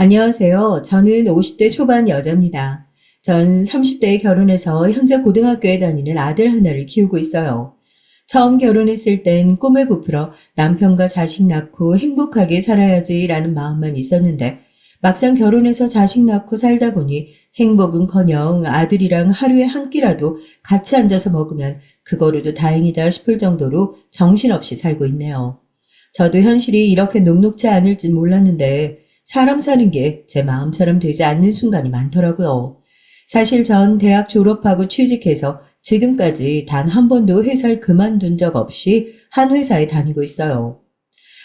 안녕하세요. 저는 50대 초반 여자입니다. 전 30대에 결혼해서 현재 고등학교에 다니는 아들 하나를 키우고 있어요. 처음 결혼했을 땐 꿈에 부풀어 남편과 자식 낳고 행복하게 살아야지라는 마음만 있었는데 막상 결혼해서 자식 낳고 살다 보니 행복은커녕 아들이랑 하루에 한 끼라도 같이 앉아서 먹으면 그거로도 다행이다 싶을 정도로 정신없이 살고 있네요. 저도 현실이 이렇게 녹록지 않을 줄 몰랐는데 사람 사는 게 제 마음처럼 되지 않는 순간이 많더라고요. 사실 전 대학 졸업하고 취직해서 지금까지 단 한 번도 회사를 그만둔 적 없이 한 회사에 다니고 있어요.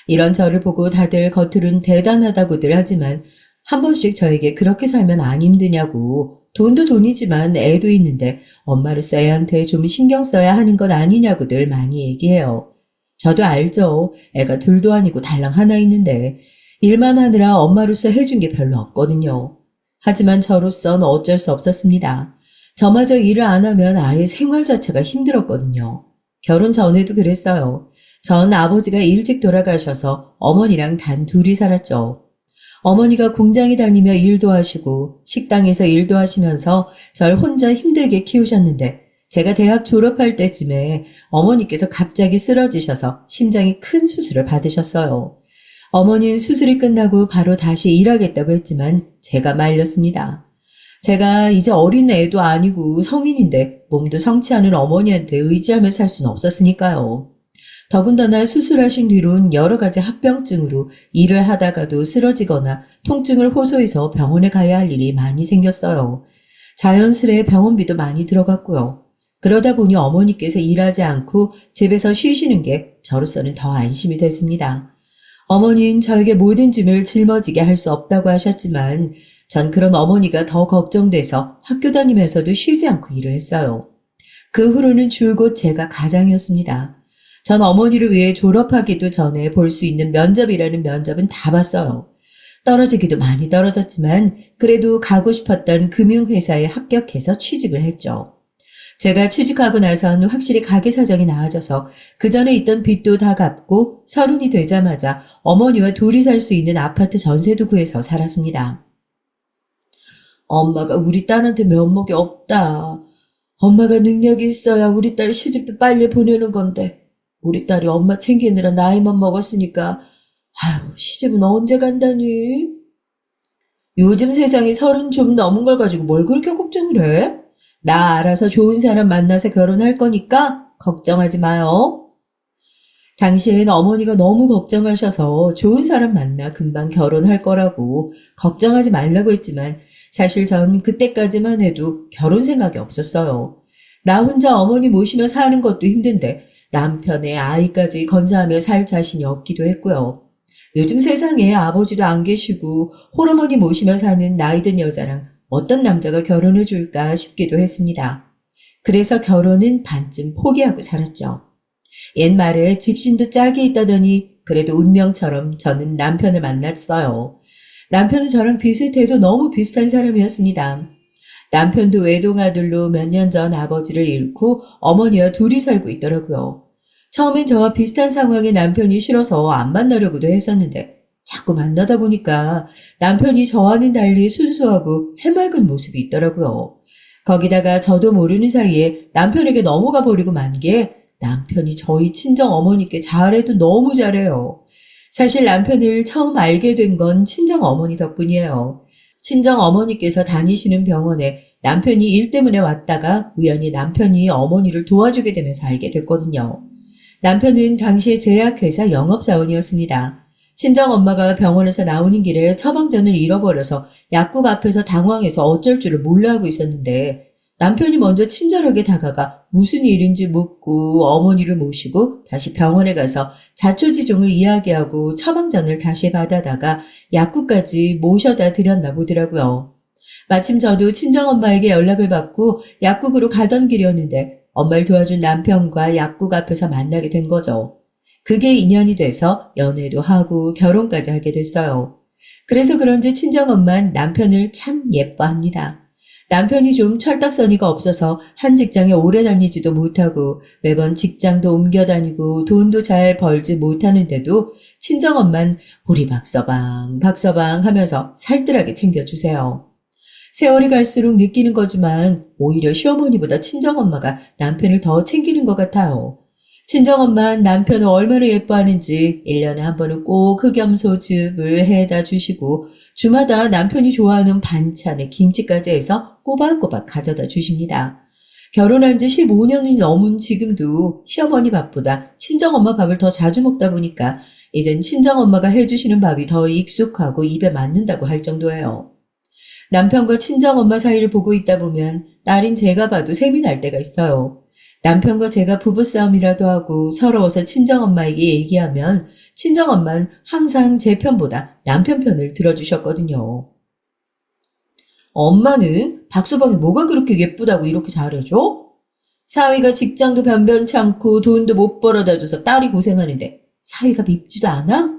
이런 저를 보고 다들 겉으론 대단하다고들 하지만 한 번씩 저에게 그렇게 살면 안 힘드냐고, 돈도 돈이지만 애도 있는데 엄마로서 애한테 좀 신경 써야 하는 건 아니냐고들 많이 얘기해요. 저도 알죠. 애가 둘도 아니고 달랑 하나 있는데 일만 하느라 엄마로서 해준 게 별로 없거든요. 하지만 저로선 어쩔 수 없었습니다. 저마저 일을 안 하면 아예 생활 자체가 힘들었거든요. 결혼 전에도 그랬어요. 전 아버지가 일찍 돌아가셔서 어머니랑 단 둘이 살았죠. 어머니가 공장에 다니며 일도 하시고 식당에서 일도 하시면서 절 혼자 힘들게 키우셨는데 제가 대학 졸업할 때쯤에 어머니께서 갑자기 쓰러지셔서 심장이 큰 수술을 받으셨어요. 어머니는 수술이 끝나고 바로 다시 일하겠다고 했지만 제가 말렸습니다. 제가 이제 어린 애도 아니고 성인인데 몸도 성치 않은 어머니한테 의지하며 살 수는 없었으니까요. 더군다나 수술하신 뒤론 여러 가지 합병증으로 일을 하다가도 쓰러지거나 통증을 호소해서 병원에 가야 할 일이 많이 생겼어요. 자연스레 병원비도 많이 들어갔고요. 그러다 보니 어머니께서 일하지 않고 집에서 쉬시는 게 저로서는 더 안심이 됐습니다. 어머니는 저에게 모든 짐을 짊어지게 할 수 없다고 하셨지만 전 그런 어머니가 더 걱정돼서 학교 다니면서도 쉬지 않고 일을 했어요. 그 후로는 줄곧 제가 가장이었습니다. 전 어머니를 위해 졸업하기도 전에 볼 수 있는 면접이라는 면접은 다 봤어요. 떨어지기도 많이 떨어졌지만 그래도 가고 싶었던 금융회사에 합격해서 취직을 했죠. 제가 취직하고 나선 확실히 가게 사정이 나아져서 그 전에 있던 빚도 다 갚고 서른이 되자마자 어머니와 둘이 살 수 있는 아파트 전세도 구해서 살았습니다. 엄마가 우리 딸한테 면목이 없다. 엄마가 능력이 있어야 우리 딸 시집도 빨리 보내는 건데 우리 딸이 엄마 챙기느라 나이만 먹었으니까 아유 시집은 언제 간다니? 요즘 세상이 서른 좀 넘은 걸 가지고 뭘 그렇게 걱정을 해? 나 알아서 좋은 사람 만나서 결혼할 거니까 걱정하지 마요. 당시엔 어머니가 너무 걱정하셔서 좋은 사람 만나 금방 결혼할 거라고 걱정하지 말라고 했지만 사실 전 그때까지만 해도 결혼 생각이 없었어요. 나 혼자 어머니 모시며 사는 것도 힘든데 남편의 아이까지 건사하며 살 자신이 없기도 했고요. 요즘 세상에 아버지도 안 계시고 홀어머니 모시며 사는 나이든 여자랑 어떤 남자가 결혼해 줄까 싶기도 했습니다. 그래서 결혼은 반쯤 포기하고 살았죠. 옛말에 집신도 짝이 있다더니 그래도 운명처럼 저는 남편을 만났어요. 남편은 저랑 비슷해도 너무 비슷한 사람이었습니다. 남편도 외동아들로 몇 년 전 아버지를 잃고 어머니와 둘이 살고 있더라고요. 처음엔 저와 비슷한 상황의 남편이 싫어서 안 만나려고도 했었는데 자꾸 만나다 보니까 남편이 저와는 달리 순수하고 해맑은 모습이 있더라고요. 거기다가 저도 모르는 사이에 남편에게 넘어가 버리고 만 게 남편이 저희 친정 어머니께 잘해도 너무 잘해요. 사실 남편을 처음 알게 된 건 친정 어머니 덕분이에요. 친정 어머니께서 다니시는 병원에 남편이 일 때문에 왔다가 우연히 남편이 어머니를 도와주게 되면서 알게 됐거든요. 남편은 당시에 제약회사 영업사원이었습니다. 친정엄마가 병원에서 나오는 길에 처방전을 잃어버려서 약국 앞에서 당황해서 어쩔 줄을 몰라 하고 있었는데 남편이 먼저 친절하게 다가가 무슨 일인지 묻고 어머니를 모시고 다시 병원에 가서 자초지종을 이야기하고 처방전을 다시 받아다가 약국까지 모셔다 드렸나 보더라고요. 마침 저도 친정엄마에게 연락을 받고 약국으로 가던 길이었는데 엄마를 도와준 남편과 약국 앞에서 만나게 된 거죠. 그게 인연이 돼서 연애도 하고 결혼까지 하게 됐어요. 그래서 그런지 친정엄마는 남편을 참 예뻐합니다. 남편이 좀 철딱서니가 없어서 한 직장에 오래 다니지도 못하고 매번 직장도 옮겨 다니고 돈도 잘 벌지 못하는데도 친정엄만 우리 박서방, 박서방 하면서 살뜰하게 챙겨주세요. 세월이 갈수록 느끼는 거지만 오히려 시어머니보다 친정엄마가 남편을 더 챙기는 것 같아요. 친정엄마는 남편을 얼마나 예뻐하는지 1년에 한 번은 꼭 흑염소즙을 해다 주시고 주마다 남편이 좋아하는 반찬에 김치까지 해서 꼬박꼬박 가져다 주십니다. 결혼한 지 15년이 넘은 지금도 시어머니 밥보다 친정엄마 밥을 더 자주 먹다 보니까 이젠 친정엄마가 해주시는 밥이 더 익숙하고 입에 맞는다고 할 정도예요. 남편과 친정엄마 사이를 보고 있다 보면 딸인 제가 봐도 셈이 날 때가 있어요. 남편과 제가 부부싸움이라도 하고 서러워서 친정엄마에게 얘기하면 친정엄마는 항상 제 편보다 남편 편을 들어주셨거든요. 엄마는 박서방이 뭐가 그렇게 예쁘다고 이렇게 잘해줘? 사위가 직장도 변변치 않고 돈도 못 벌어다 줘서 딸이 고생하는데 사위가 밉지도 않아?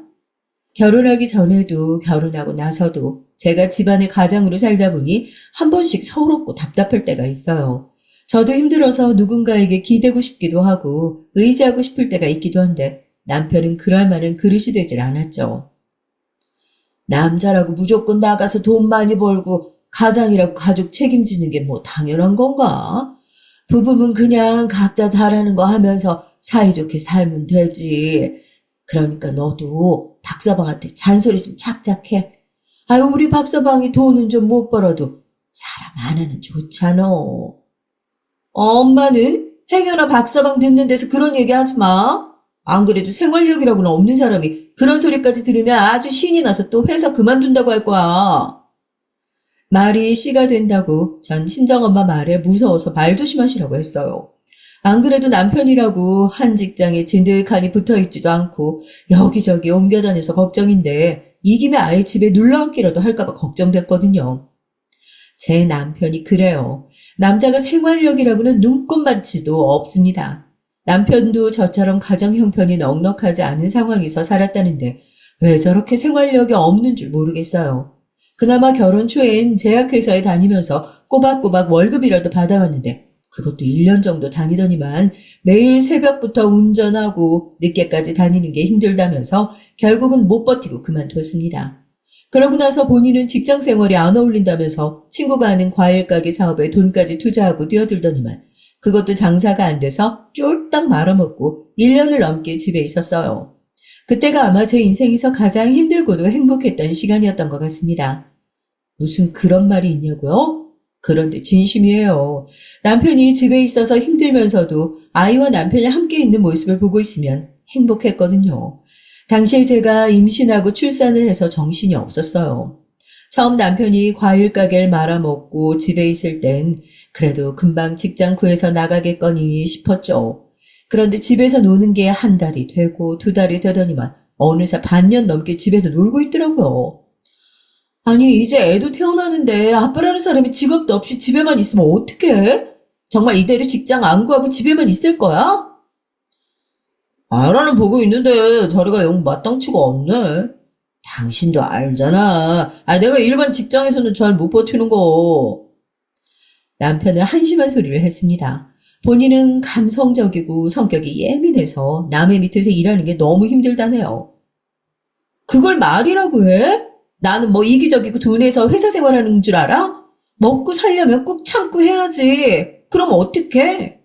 결혼하기 전에도 결혼하고 나서도 제가 집안의 가장으로 살다 보니 한 번씩 서럽고 답답할 때가 있어요. 저도 힘들어서 누군가에게 기대고 싶기도 하고 의지하고 싶을 때가 있기도 한데 남편은 그럴 만한 그릇이 되질 않았죠. 남자라고 무조건 나가서 돈 많이 벌고 가장이라고 가족 책임지는 게 뭐 당연한 건가? 부부는 그냥 각자 잘하는 거 하면서 사이좋게 살면 되지. 그러니까 너도 박서방한테 잔소리 좀 착착해. 아유, 우리 박서방이 돈은 좀 못 벌어도 사람 하나는 좋잖아. 엄마는 행여나 박서방 듣는 데서 그런 얘기 하지 마. 안 그래도 생활력이라고는 없는 사람이 그런 소리까지 들으면 아주 신이 나서 또 회사 그만둔다고 할 거야. 말이 씨가 된다고 전 친정엄마 말에 무서워서 말 조심하시라고 했어요. 안 그래도 남편이라고 한 직장에 진득하니 붙어있지도 않고 여기저기 옮겨 다녀서 걱정인데 이 김에 아예 집에 눌러앉기라도 할까봐 걱정됐거든요. 제 남편이 그래요. 남자가 생활력이라고는 눈꼽만치도 없습니다. 남편도 저처럼 가정 형편이 넉넉하지 않은 상황에서 살았다는데 왜 저렇게 생활력이 없는 줄 모르겠어요. 그나마 결혼 초엔 제약회사에 다니면서 꼬박꼬박 월급이라도 받아왔는데 그것도 1년 정도 다니더니만 매일 새벽부터 운전하고 늦게까지 다니는 게 힘들다면서 결국은 못 버티고 그만뒀습니다. 그러고 나서 본인은 직장 생활이 안 어울린다면서 친구가 하는 과일 가게 사업에 돈까지 투자하고 뛰어들더니만 그것도 장사가 안 돼서 쫄딱 말아먹고 1년을 넘게 집에 있었어요. 그때가 아마 제 인생에서 가장 힘들고도 행복했던 시간이었던 것 같습니다. 무슨 그런 말이 있냐고요? 그런데 진심이에요. 남편이 집에 있어서 힘들면서도 아이와 남편이 함께 있는 모습을 보고 있으면 행복했거든요. 당시에 제가 임신하고 출산을 해서 정신이 없었어요. 처음 남편이 과일 가게를 말아먹고 집에 있을 땐 그래도 금방 직장 구해서 나가겠거니 싶었죠. 그런데 집에서 노는 게 한 달이 되고 2달이 되더니만 어느새 반년 넘게 집에서 놀고 있더라고요. 아니, 이제 애도 태어나는데 아빠라는 사람이 직업도 없이 집에만 있으면 어떡해? 정말 이대로 직장 안 구하고 집에만 있을 거야? 알아는 보고 있는데 자리가 영 마땅치가 않네. 당신도 알잖아. 내가 일반 직장에서는 잘 못 버티는 거. 남편은 한심한 소리를 했습니다. 본인은 감성적이고 성격이 예민해서 남의 밑에서 일하는 게 너무 힘들다네요. 그걸 말이라고 해? 나는 뭐 이기적이고 둔해서 회사 생활하는 줄 알아? 먹고 살려면 꾹 참고 해야지. 그럼 어떡해?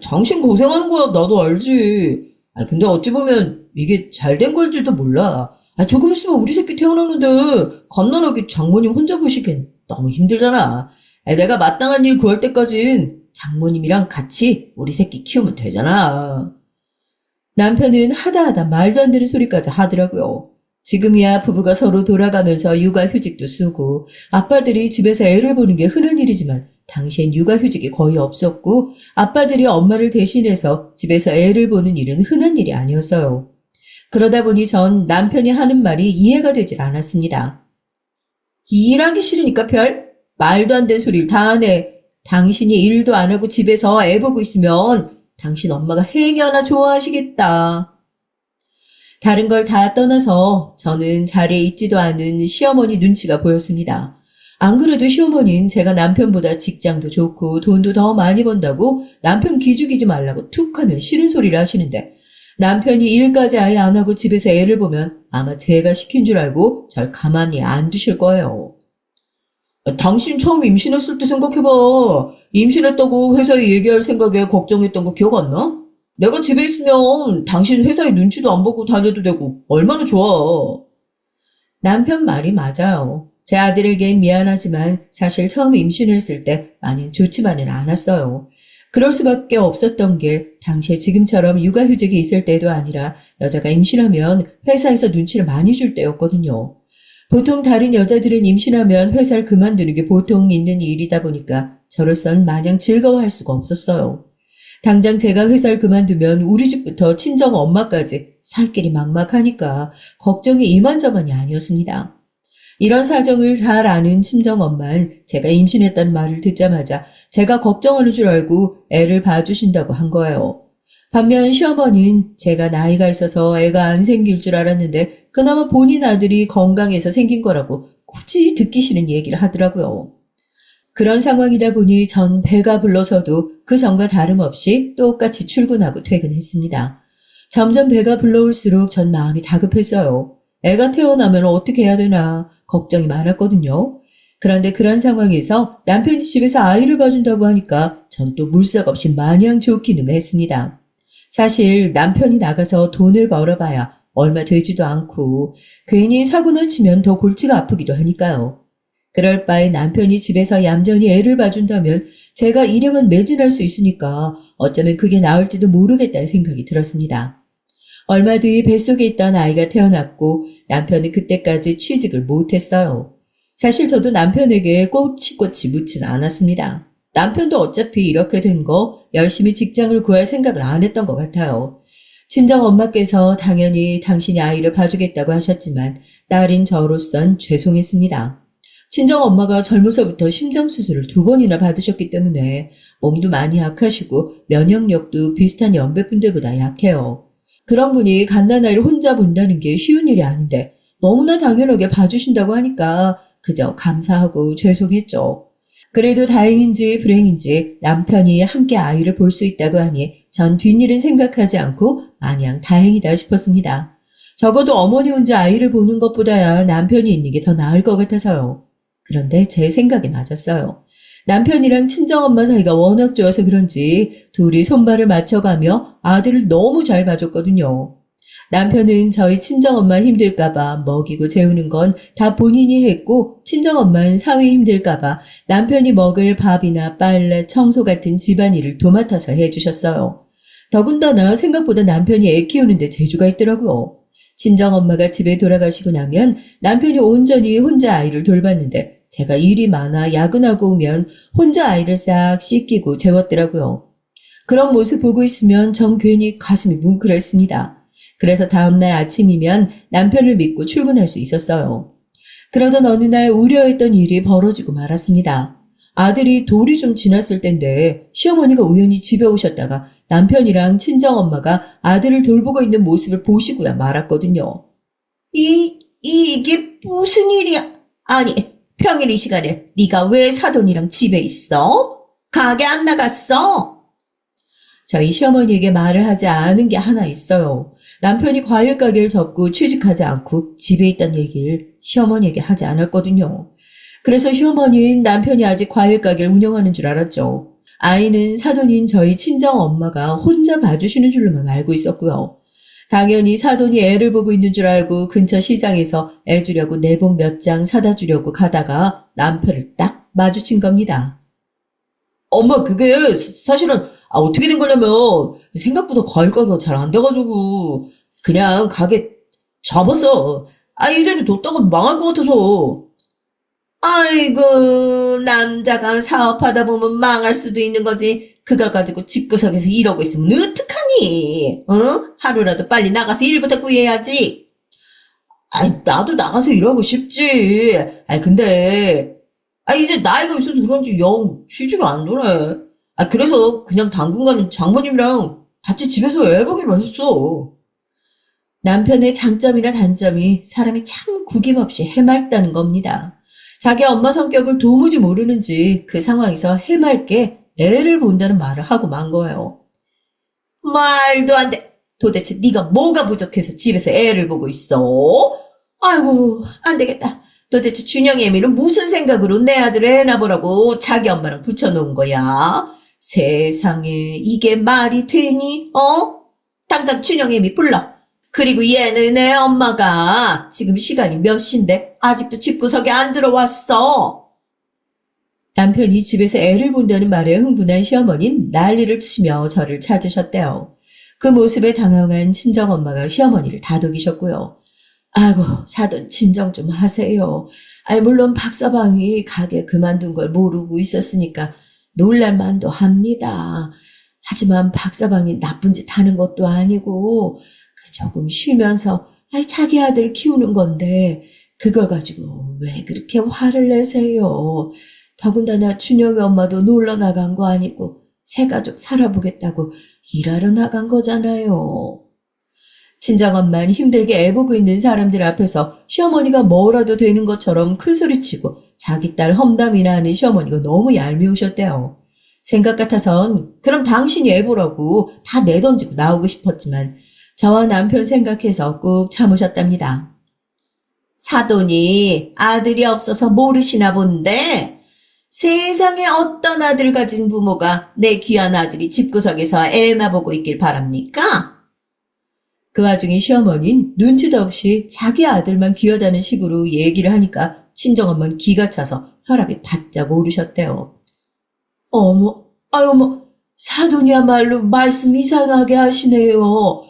당신 고생하는 거야 나도 알지. 근데 어찌 보면 이게 잘된 건지도 몰라. 조금 있으면 우리 새끼 태어나는데 갓난아기 장모님 혼자 보시기엔 너무 힘들잖아. 내가 마땅한 일 구할 때까진 장모님이랑 같이 우리 새끼 키우면 되잖아. 남편은 하다 말도 안 되는 소리까지 하더라고요. 지금이야 부부가 서로 돌아가면서 육아휴직도 쓰고 아빠들이 집에서 애를 보는 게 흔한 일이지만 당시엔 육아휴직이 거의 없었고 아빠들이 엄마를 대신해서 집에서 애를 보는 일은 흔한 일이 아니었어요. 그러다 보니 전 남편이 하는 말이 이해가 되질 않았습니다. 일하기 싫으니까 별 말도 안 되는 소리를 다 하네. 당신이 일도 안 하고 집에서 애 보고 있으면 당신 엄마가 행여나 좋아하시겠다. 다른 걸 다 떠나서 저는 자리에 있지도 않은 시어머니 눈치가 보였습니다. 안 그래도 시어머니는 제가 남편보다 직장도 좋고 돈도 더 많이 번다고 남편 기죽이지 말라고 툭 하면 싫은 소리를 하시는데 남편이 일까지 아예 안 하고 집에서 애를 보면 아마 제가 시킨 줄 알고 절 가만히 안 두실 거예요. 당신 처음 임신했을 때 생각해봐. 임신했다고 회사에 얘기할 생각에 걱정했던 거 기억 안 나? 내가 집에 있으면 당신 회사에 눈치도 안 보고 다녀도 되고 얼마나 좋아. 남편 말이 맞아요. 제 아들에겐 미안하지만 사실 처음 임신했을 때 마냥 좋지만은 않았어요. 그럴 수밖에 없었던 게 당시에 지금처럼 육아휴직이 있을 때도 아니라 여자가 임신하면 회사에서 눈치를 많이 줄 때였거든요. 보통 다른 여자들은 임신하면 회사를 그만두는 게 보통 있는 일이다 보니까 저로선 마냥 즐거워할 수가 없었어요. 당장 제가 회사를 그만두면 우리 집부터 친정 엄마까지 살 길이 막막하니까 걱정이 이만저만이 아니었습니다. 이런 사정을 잘 아는 친정엄마는 제가 임신했다는 말을 듣자마자 제가 걱정하는 줄 알고 애를 봐주신다고 한 거예요. 반면 시어머니는 제가 나이가 있어서 애가 안 생길 줄 알았는데 그나마 본인 아들이 건강해서 생긴 거라고 굳이 듣기 싫은 얘기를 하더라고요. 그런 상황이다 보니 전 배가 불러서도 그 전과 다름없이 똑같이 출근하고 퇴근했습니다. 점점 배가 불러올수록 전 마음이 다급했어요. 애가 태어나면 어떻게 해야 되나 걱정이 많았거든요. 그런데 그런 상황에서 남편이 집에서 아이를 봐준다고 하니까 전 또 물색 없이 마냥 좋기는 했습니다. 사실 남편이 나가서 돈을 벌어봐야 얼마 되지도 않고 괜히 사고를 치면 더 골치가 아프기도 하니까요. 그럴 바에 남편이 집에서 얌전히 애를 봐준다면 제가 일에만 매진할 수 있으니까 어쩌면 그게 나을지도 모르겠다는 생각이 들었습니다. 얼마 뒤 뱃속에 있던 아이가 태어났고 남편은 그때까지 취직을 못했어요. 사실 저도 남편에게 꼬치꼬치 묻지는 않았습니다. 남편도 어차피 이렇게 된 거 열심히 직장을 구할 생각을 안 했던 것 같아요. 친정엄마께서 당연히 당신이 아이를 봐주겠다고 하셨지만 딸인 저로선 죄송했습니다. 친정엄마가 젊어서부터 심장수술을 2번이나 받으셨기 때문에 몸도 많이 약하시고 면역력도 비슷한 연배분들보다 약해요. 그런 분이 갓난아이를 혼자 본다는 게 쉬운 일이 아닌데 너무나 당연하게 봐주신다고 하니까 그저 감사하고 죄송했죠. 그래도 다행인지 불행인지 남편이 함께 아이를 볼 수 있다고 하니 전 뒷일은 생각하지 않고 마냥 다행이다 싶었습니다. 적어도 어머니 혼자 아이를 보는 것보다야 남편이 있는 게 더 나을 것 같아서요. 그런데 제 생각이 맞았어요. 남편이랑 친정엄마 사이가 워낙 좋아서 그런지 둘이 손발을 맞춰가며 아들을 너무 잘 봐줬거든요. 남편은 저희 친정엄마 힘들까봐 먹이고 재우는 건 다 본인이 했고 친정엄마는 사위 힘들까봐 남편이 먹을 밥이나 빨래, 청소 같은 집안일을 도맡아서 해주셨어요. 더군다나 생각보다 남편이 애 키우는데 재주가 있더라고요. 친정엄마가 집에 돌아가시고 나면 남편이 온전히 혼자 아이를 돌봤는데 제가 일이 많아 야근하고 오면 혼자 아이를 싹 씻기고 재웠더라고요. 그런 모습 보고 있으면 전 괜히 가슴이 뭉클했습니다. 그래서 다음날 아침이면 남편을 믿고 출근할 수 있었어요. 그러던 어느 날 우려했던 일이 벌어지고 말았습니다. 아들이 돌이 좀 지났을 때인데 시어머니가 우연히 집에 오셨다가 남편이랑 친정엄마가 아들을 돌보고 있는 모습을 보시고야 말았거든요. 이게 무슨 일이야? 아니, 평일 이 시간에 네가 왜 사돈이랑 집에 있어? 가게 안 나갔어? 저희 시어머니에게 말을 하지 않은 게 하나 있어요. 남편이 과일 가게를 접고 취직하지 않고 집에 있다는 얘기를 시어머니에게 하지 않았거든요. 그래서 시어머니는 남편이 아직 과일 가게를 운영하는 줄 알았죠. 아이는 사돈인 저희 친정엄마가 혼자 봐주시는 줄로만 알고 있었고요. 당연히 사돈이 애를 보고 있는 줄 알고 근처 시장에서 애 주려고 내복 몇 장 사다 주려고 가다가 남편을 딱 마주친 겁니다. 엄마, 그게 사실은 어떻게 된 거냐면 생각보다 과일 가게가 잘 안 돼가지고 그냥 가게 접었어. 이대로 뒀다가 망할 것 같아서. 아이고, 남자가 사업하다 보면 망할 수도 있는 거지. 그걸 가지고 집구석에서 이러고 있으면 어떡하니? 하루라도 빨리 나가서 일부터 구해야지. 나도 나가서 일하고 싶지. 근데 이제 나이가 있어서 그런지 영 취지가 안 되네. 그래서 그냥 당분간은 장모님이랑 같이 집에서 애 보기로 했어. 남편의 장점이나 단점이 사람이 참 구김없이 해맑다는 겁니다. 자기 엄마 성격을 도무지 모르는지 그 상황에서 해맑게 애를 본다는 말을 하고 만 거예요. 말도 안 돼. 도대체 네가 뭐가 부족해서 집에서 애를 보고 있어? 아이고, 안 되겠다. 도대체 준영이 애미는 무슨 생각으로 내 아들을 애 낳으라고 자기 엄마랑 붙여놓은 거야? 세상에, 이게 말이 되니? 당장 준영이 애미 불러. 그리고 얘는 애 엄마가 지금 시간이 몇 시인데 아직도 집구석에 안 들어왔어. 남편이 집에서 애를 본다는 말에 흥분한 시어머니는 난리를 치며 저를 찾으셨대요. 그 모습에 당황한 친정엄마가 시어머니를 다독이셨고요. 아이고, 사돈 진정 좀 하세요. 물론 박서방이 가게 그만둔 걸 모르고 있었으니까 놀랄 만도 합니다. 하지만 박서방이 나쁜 짓 하는 것도 아니고 조금 쉬면서 자기 아들 키우는 건데 그걸 가지고 왜 그렇게 화를 내세요? 더군다나 준영이 엄마도 놀러 나간 거 아니고 새 가족 살아보겠다고 일하러 나간 거잖아요. 친정엄마는 힘들게 애보고 있는 사람들 앞에서 시어머니가 뭐라도 되는 것처럼 큰소리치고 자기 딸 험담이나 하는 시어머니가 너무 얄미우셨대요. 생각 같아선 그럼 당신이 애보라고 다 내던지고 나오고 싶었지만 저와 남편 생각해서 꾹 참으셨답니다. 사돈이 아들이 없어서 모르시나 본데 세상에 어떤 아들 가진 부모가 내 귀한 아들이 집구석에서 애나 보고 있길 바랍니까? 그 와중에 시어머니는 눈치도 없이 자기 아들만 귀하다는 식으로 얘기를 하니까 친정엄마는 기가 차서 혈압이 바짝 오르셨대요. 어머, 사돈이야말로 말씀 이상하게 하시네요.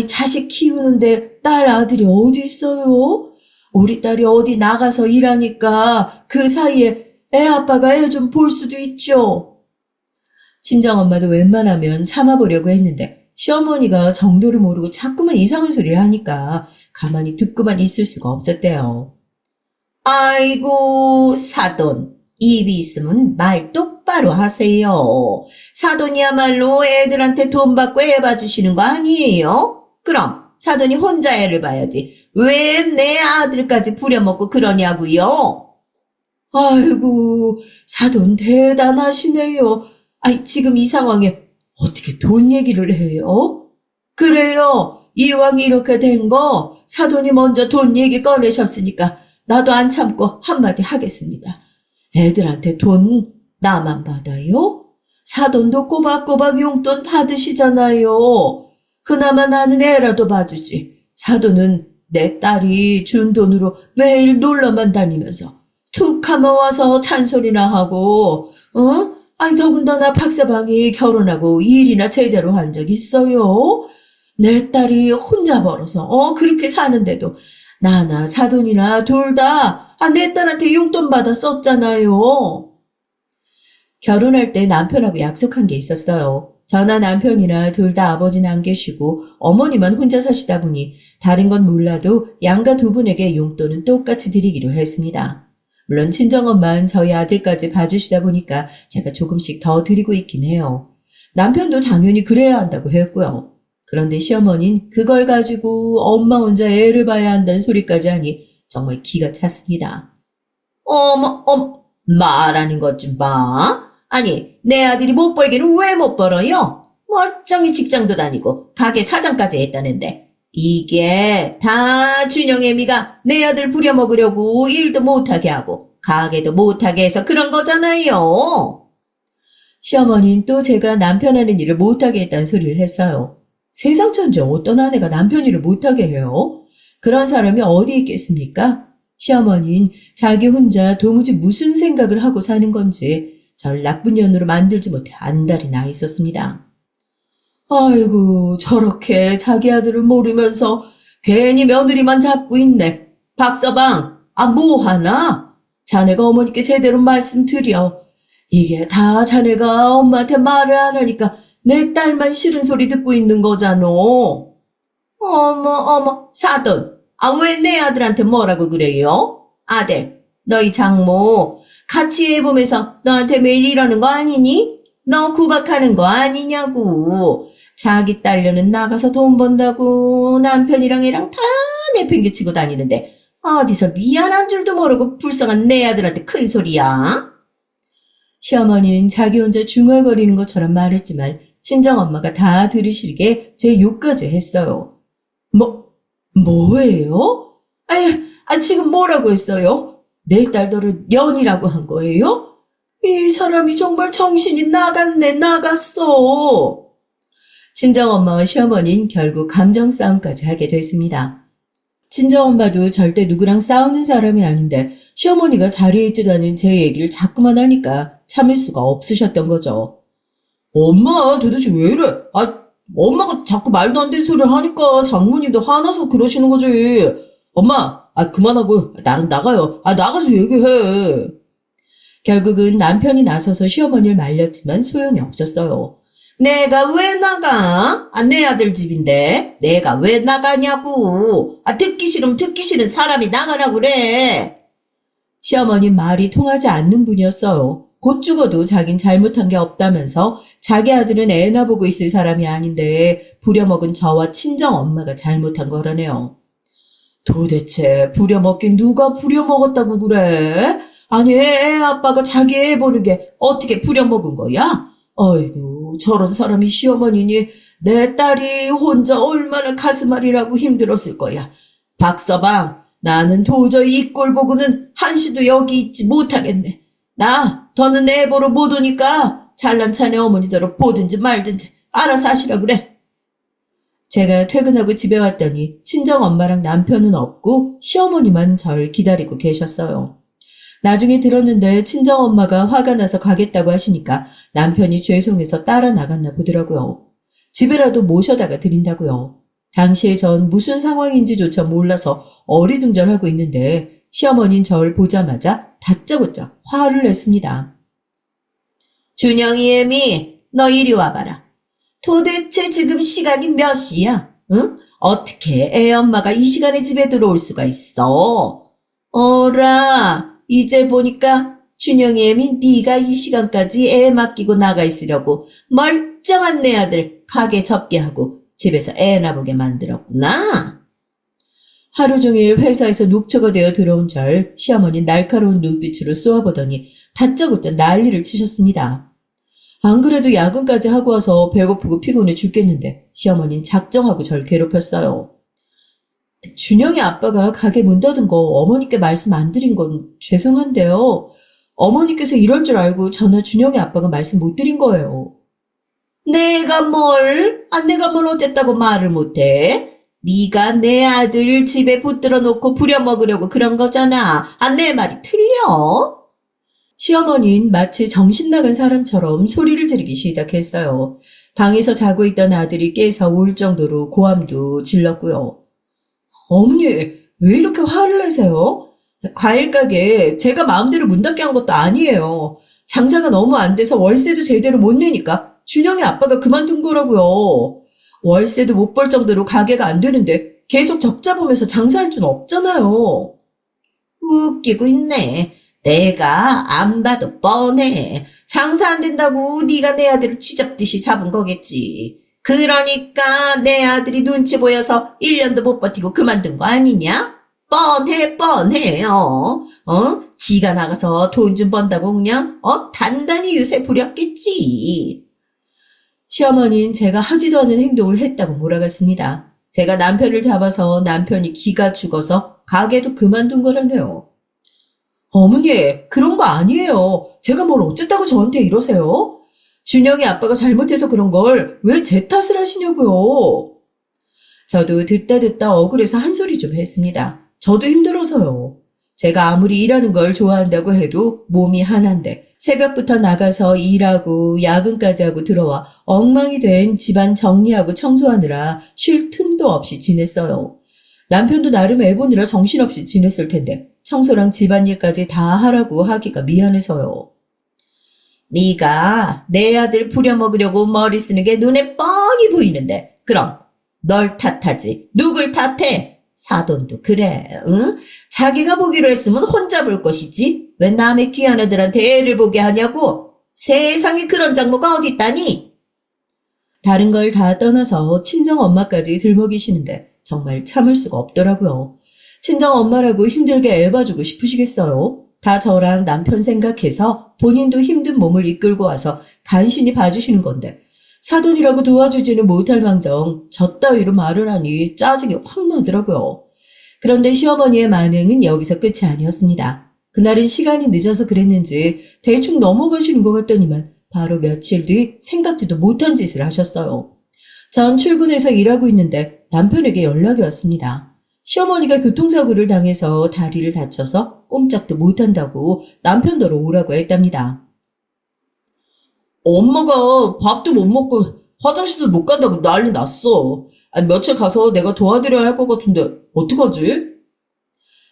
자식 키우는데 딸 아들이 어디 있어요? 우리 딸이 어디 나가서 일하니까 그 사이에 애 아빠가 애 좀 볼 수도 있죠. 친정엄마도 웬만하면 참아보려고 했는데 시어머니가 정도를 모르고 자꾸만 이상한 소리를 하니까 가만히 듣고만 있을 수가 없었대요. 아이고, 사돈. 입이 있으면 말 똑바로 하세요. 사돈이야말로 애들한테 돈 받고 애 봐주시는 거 아니에요? 그럼 사돈이 혼자 애를 봐야지. 왜 내 아들까지 부려먹고 그러냐고요? 아이고, 사돈 대단하시네요. 지금 이 상황에 어떻게 돈 얘기를 해요? 그래요. 이왕 이렇게 된 거 사돈이 먼저 돈 얘기 꺼내셨으니까 나도 안 참고 한마디 하겠습니다. 애들한테 돈 나만 받아요? 사돈도 꼬박꼬박 용돈 받으시잖아요. 그나마 나는 애라도 봐주지. 사돈은 내 딸이 준 돈으로 매일 놀러만 다니면서 툭 하면 와서 잔소리나 하고, 더군다나 박서방이 결혼하고 일이나 제대로 한 적 있어요? 내 딸이 혼자 벌어서, 그렇게 사는데도 나나 사돈이나 둘 다 내 딸한테 용돈 받아 썼잖아요. 결혼할 때 남편하고 약속한 게 있었어요. 저나 남편이나 둘 다 아버지는 안 계시고 어머니만 혼자 사시다 보니 다른 건 몰라도 양가 두 분에게 용돈은 똑같이 드리기로 했습니다. 물론 친정엄마는 저희 아들까지 봐주시다 보니까 제가 조금씩 더 드리고 있긴 해요. 남편도 당연히 그래야 한다고 했고요. 그런데 시어머니는 그걸 가지고 엄마 혼자 애를 봐야 한다는 소리까지 하니 정말 기가 찼습니다. 어머, 말하는 것 좀 봐. 내 아들이 못 벌기는 왜 못 벌어요? 멀쩡히 직장도 다니고 가게 사장까지 했다는데 이게 다 준영애미가 내 아들 부려먹으려고 일도 못하게 하고 가게도 못하게 해서 그런 거잖아요. 시어머니는 또 제가 남편 하는 일을 못하게 했다는 소리를 했어요. 세상 천지 어떤 아내가 남편 일을 못하게 해요? 그런 사람이 어디 있겠습니까? 시어머니는 자기 혼자 도무지 무슨 생각을 하고 사는 건지 절 나쁜 년으로 만들지 못해 안달이 나 있었습니다. 아이고, 저렇게 자기 아들을 모르면서 괜히 며느리만 잡고 있네. 박서방, 뭐하나? 자네가 어머니께 제대로 말씀드려. 이게 다 자네가 엄마한테 말을 안 하니까 내 딸만 싫은 소리 듣고 있는 거잖아. 어머, 사돈. 왜 내 아들한테 뭐라고 그래요? 아들, 너희 장모 같이 해보면서 너한테 매일 이러는 거 아니니? 너 구박하는 거 아니냐고. 자기 딸려는 나가서 돈 번다고 남편이랑 애랑 다 내팽개치고 다니는데 어디서 미안한 줄도 모르고 불쌍한 내 아들한테 큰 소리야? 시어머니는 자기 혼자 중얼거리는 것처럼 말했지만 친정엄마가 다 들으시게 제 욕까지 했어요. 뭐예요? 지금 뭐라고 했어요? 내 딸들을 년이라고 한 거예요? 이 사람이 정말 정신이 나갔어. 친정엄마와 시어머니는 결국 감정 싸움까지 하게 됐습니다. 친정엄마도 절대 누구랑 싸우는 사람이 아닌데 시어머니가 자리에 있지도 않은 제 얘기를 자꾸만 하니까 참을 수가 없으셨던 거죠. 엄마 도대체 왜 이래? 엄마가 자꾸 말도 안 되는 소리를 하니까 장모님도 화나서 그러시는 거지. 엄마, 그만하고 나랑 나가요. 나가서 얘기해. 결국은 남편이 나서서 시어머니를 말렸지만 소용이 없었어요. 내가 왜 나가? 내 아들 집인데 내가 왜 나가냐고. 듣기 싫으면 듣기 싫은 사람이 나가라고 그래. 시어머니 말이 통하지 않는 분이었어요. 곧 죽어도 자긴 잘못한 게 없다면서 자기 아들은 애나 보고 있을 사람이 아닌데 부려먹은 저와 친정엄마가 잘못한 거라네요. 도대체 부려먹긴 누가 부려먹었다고 그래? 아니 애 아빠가 자기 애 보는 게 어떻게 부려먹은 거야? 아이고 저런 사람이 시어머니니 내 딸이 혼자 얼마나 가슴앓이라고 힘들었을 거야. 박서방, 나는 도저히 이 꼴 보고는 한시도 여기 있지 못하겠네. 더는 애 보러 못 오니까 잘난 차네 어머니대로 보든지 말든지 알아서 하시라 그래. 제가 퇴근하고 집에 왔더니 친정엄마랑 남편은 없고 시어머니만 절 기다리고 계셨어요. 나중에 들었는데 친정엄마가 화가 나서 가겠다고 하시니까 남편이 죄송해서 따라 나갔나 보더라고요. 집에라도 모셔다가 드린다고요. 당시에 전 무슨 상황인지조차 몰라서 어리둥절하고 있는데 시어머니는 절 보자마자 다짜고짜 화를 냈습니다. 준영이 애미, 너 이리 와봐라. 도대체 지금 시간이 몇 시야? 응? 어떻게 애 엄마가 이 시간에 집에 들어올 수가 있어? 어라, 이제 보니까 준영이 애미 네가 이 시간까지 애 맡기고 나가 있으려고 멀쩡한 내 아들 가게 접게 하고 집에서 애나 보게 만들었구나. 하루 종일 회사에서 녹초가 되어 들어온 절 시어머니 날카로운 눈빛으로 쏘아보더니 다짜고짜 난리를 치셨습니다. 안 그래도 야근까지 하고 와서 배고프고 피곤해 죽겠는데 시어머니는 작정하고 절 괴롭혔어요. 준영이 아빠가 가게 문 닫은 거 어머니께 말씀 안 드린 건 죄송한데요. 어머니께서 이럴 줄 알고 전화 준영이 아빠가 말씀 못 드린 거예요. 내가 뭘 어쨌다고 말을 못해? 네가 내 아들 집에 붙들어 놓고 부려먹으려고 그런 거잖아. 내 말이 틀려? 시어머니는 마치 정신 나간 사람처럼 소리를 지르기 시작했어요. 방에서 자고 있던 아들이 깨서 울 정도로 고함도 질렀고요. 어머니, 왜 이렇게 화를 내세요? 과일 가게 제가 마음대로 문 닫게 한 것도 아니에요. 장사가 너무 안 돼서 월세도 제대로 못 내니까 준영이 아빠가 그만둔 거라고요. 월세도 못 벌 정도로 가게가 안 되는데 계속 적자 보면서 장사할 수는 없잖아요. 웃기고 있네. 내가 안 봐도 뻔해. 장사 안 된다고 네가 내 아들을 쥐잡듯이 잡은 거겠지. 그러니까 내 아들이 눈치 보여서 1년도 못 버티고 그만둔 거 아니냐? 뻔해요. 지가 나가서 돈 좀 번다고 그냥 단단히 유세 부렸겠지. 시어머니는 제가 하지도 않은 행동을 했다고 몰아갔습니다. 제가 남편을 잡아서 남편이 기가 죽어서 가게도 그만둔 거라네요. 어머니, 그런 거 아니에요. 제가 뭘 어쨌다고 저한테 이러세요? 준영이 아빠가 잘못해서 그런 걸 왜 제 탓을 하시냐고요. 저도 듣다 억울해서 한 소리 좀 했습니다. 저도 힘들어서요. 제가 아무리 일하는 걸 좋아한다고 해도 몸이 하나인데 새벽부터 나가서 일하고 야근까지 하고 들어와 엉망이 된 집안 정리하고 청소하느라 쉴 틈도 없이 지냈어요. 남편도 나름 애 보느라 정신없이 지냈을 텐데 청소랑 집안일까지 다 하라고 하기가 미안해서요. 네가 내 아들 부려먹으려고 머리 쓰는 게 눈에 뻔히 보이는데 그럼 널 탓하지 누굴 탓해? 사돈도 그래, 응? 자기가 보기로 했으면 혼자 볼 것이지 왜 남의 귀한 애들한테 애를 보게 하냐고. 세상에 그런 장모가 어딨다니. 다른 걸 다 떠나서 친정엄마까지 들먹이시는데 정말 참을 수가 없더라고요. 친정 엄마라고 힘들게 애봐주고 싶으시겠어요? 다 저랑 남편 생각해서 본인도 힘든 몸을 이끌고 와서 간신히 봐주시는 건데 사돈이라고 도와주지는 못할 망정 저 따위로 말을 하니 짜증이 확 나더라고요. 그런데 시어머니의 반응은 여기서 끝이 아니었습니다. 그날은 시간이 늦어서 그랬는지 대충 넘어가시는 것 같더니만 바로 며칠 뒤 생각지도 못한 짓을 하셨어요. 전 출근해서 일하고 있는데 남편에게 연락이 왔습니다. 시어머니가 교통사고를 당해서 다리를 다쳐서 꼼짝도 못한다고 남편더러 오라고 했답니다. 엄마가 밥도 못 먹고 화장실도 못 간다고 난리 났어. 아니, 며칠 가서 내가 도와드려야 할 것 같은데 어떡하지?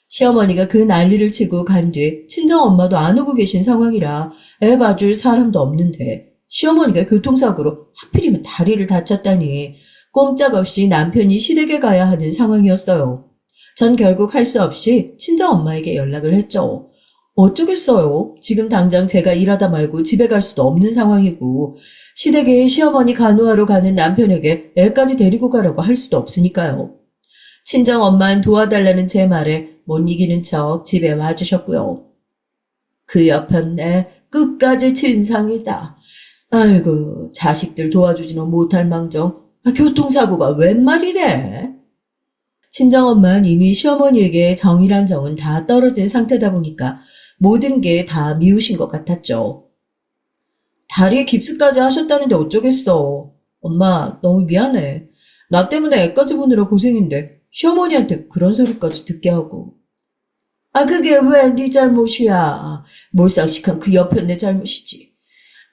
시어머니가 그 난리를 치고 간 뒤 친정엄마도 안 오고 계신 상황이라 애 봐줄 사람도 없는데 시어머니가 교통사고로 하필이면 다리를 다쳤다니 꼼짝없이 남편이 시댁에 가야 하는 상황이었어요. 전 결국 할 수 없이 친정엄마에게 연락을 했죠. 어쩌겠어요. 지금 당장 제가 일하다 말고 집에 갈 수도 없는 상황이고 시댁에 시어머니 간호하러 가는 남편에게 애까지 데리고 가라고 할 수도 없으니까요. 친정엄마는 도와달라는 제 말에 못 이기는 척 집에 와주셨고요. 그 옆편네 끝까지 진상이다. 아이고 자식들 도와주지는 못할 망정 교통사고가 웬 말이래. 친정엄마는 이미 시어머니에게 정이란 정은 다 떨어진 상태다 보니까 모든 게 다 미우신 것 같았죠. 다리에 깁스까지 하셨다는데 어쩌겠어. 엄마 너무 미안해. 나 때문에 애까지 보느라 고생인데 시어머니한테 그런 소리까지 듣게 하고. 아 그게 왜 네 잘못이야. 몰상식한 그 옆에 내 잘못이지.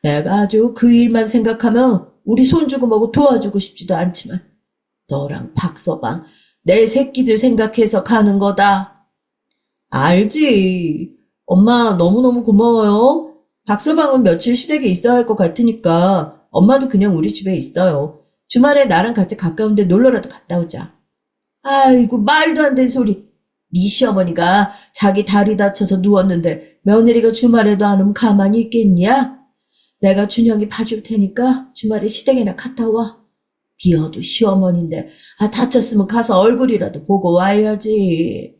내가 아주 그 일만 생각하면 우리 손주고먹고 도와주고 싶지도 않지만 너랑 박서방 내 새끼들 생각해서 가는 거다. 알지. 엄마 너무너무 고마워요. 박서방은 며칠 시댁에 있어야 할 것 같으니까 엄마도 그냥 우리 집에 있어요. 주말에 나랑 같이 가까운 데 놀러라도 갔다 오자. 아이고 말도 안 되는 소리. 네 시어머니가 자기 다리 다쳐서 누웠는데 며느리가 주말에도 안 오면 가만히 있겠냐? 내가 준영이 봐줄 테니까 주말에 시댁에나 갔다 와. 비어도 시어머니인데 다쳤으면 가서 얼굴이라도 보고 와야지.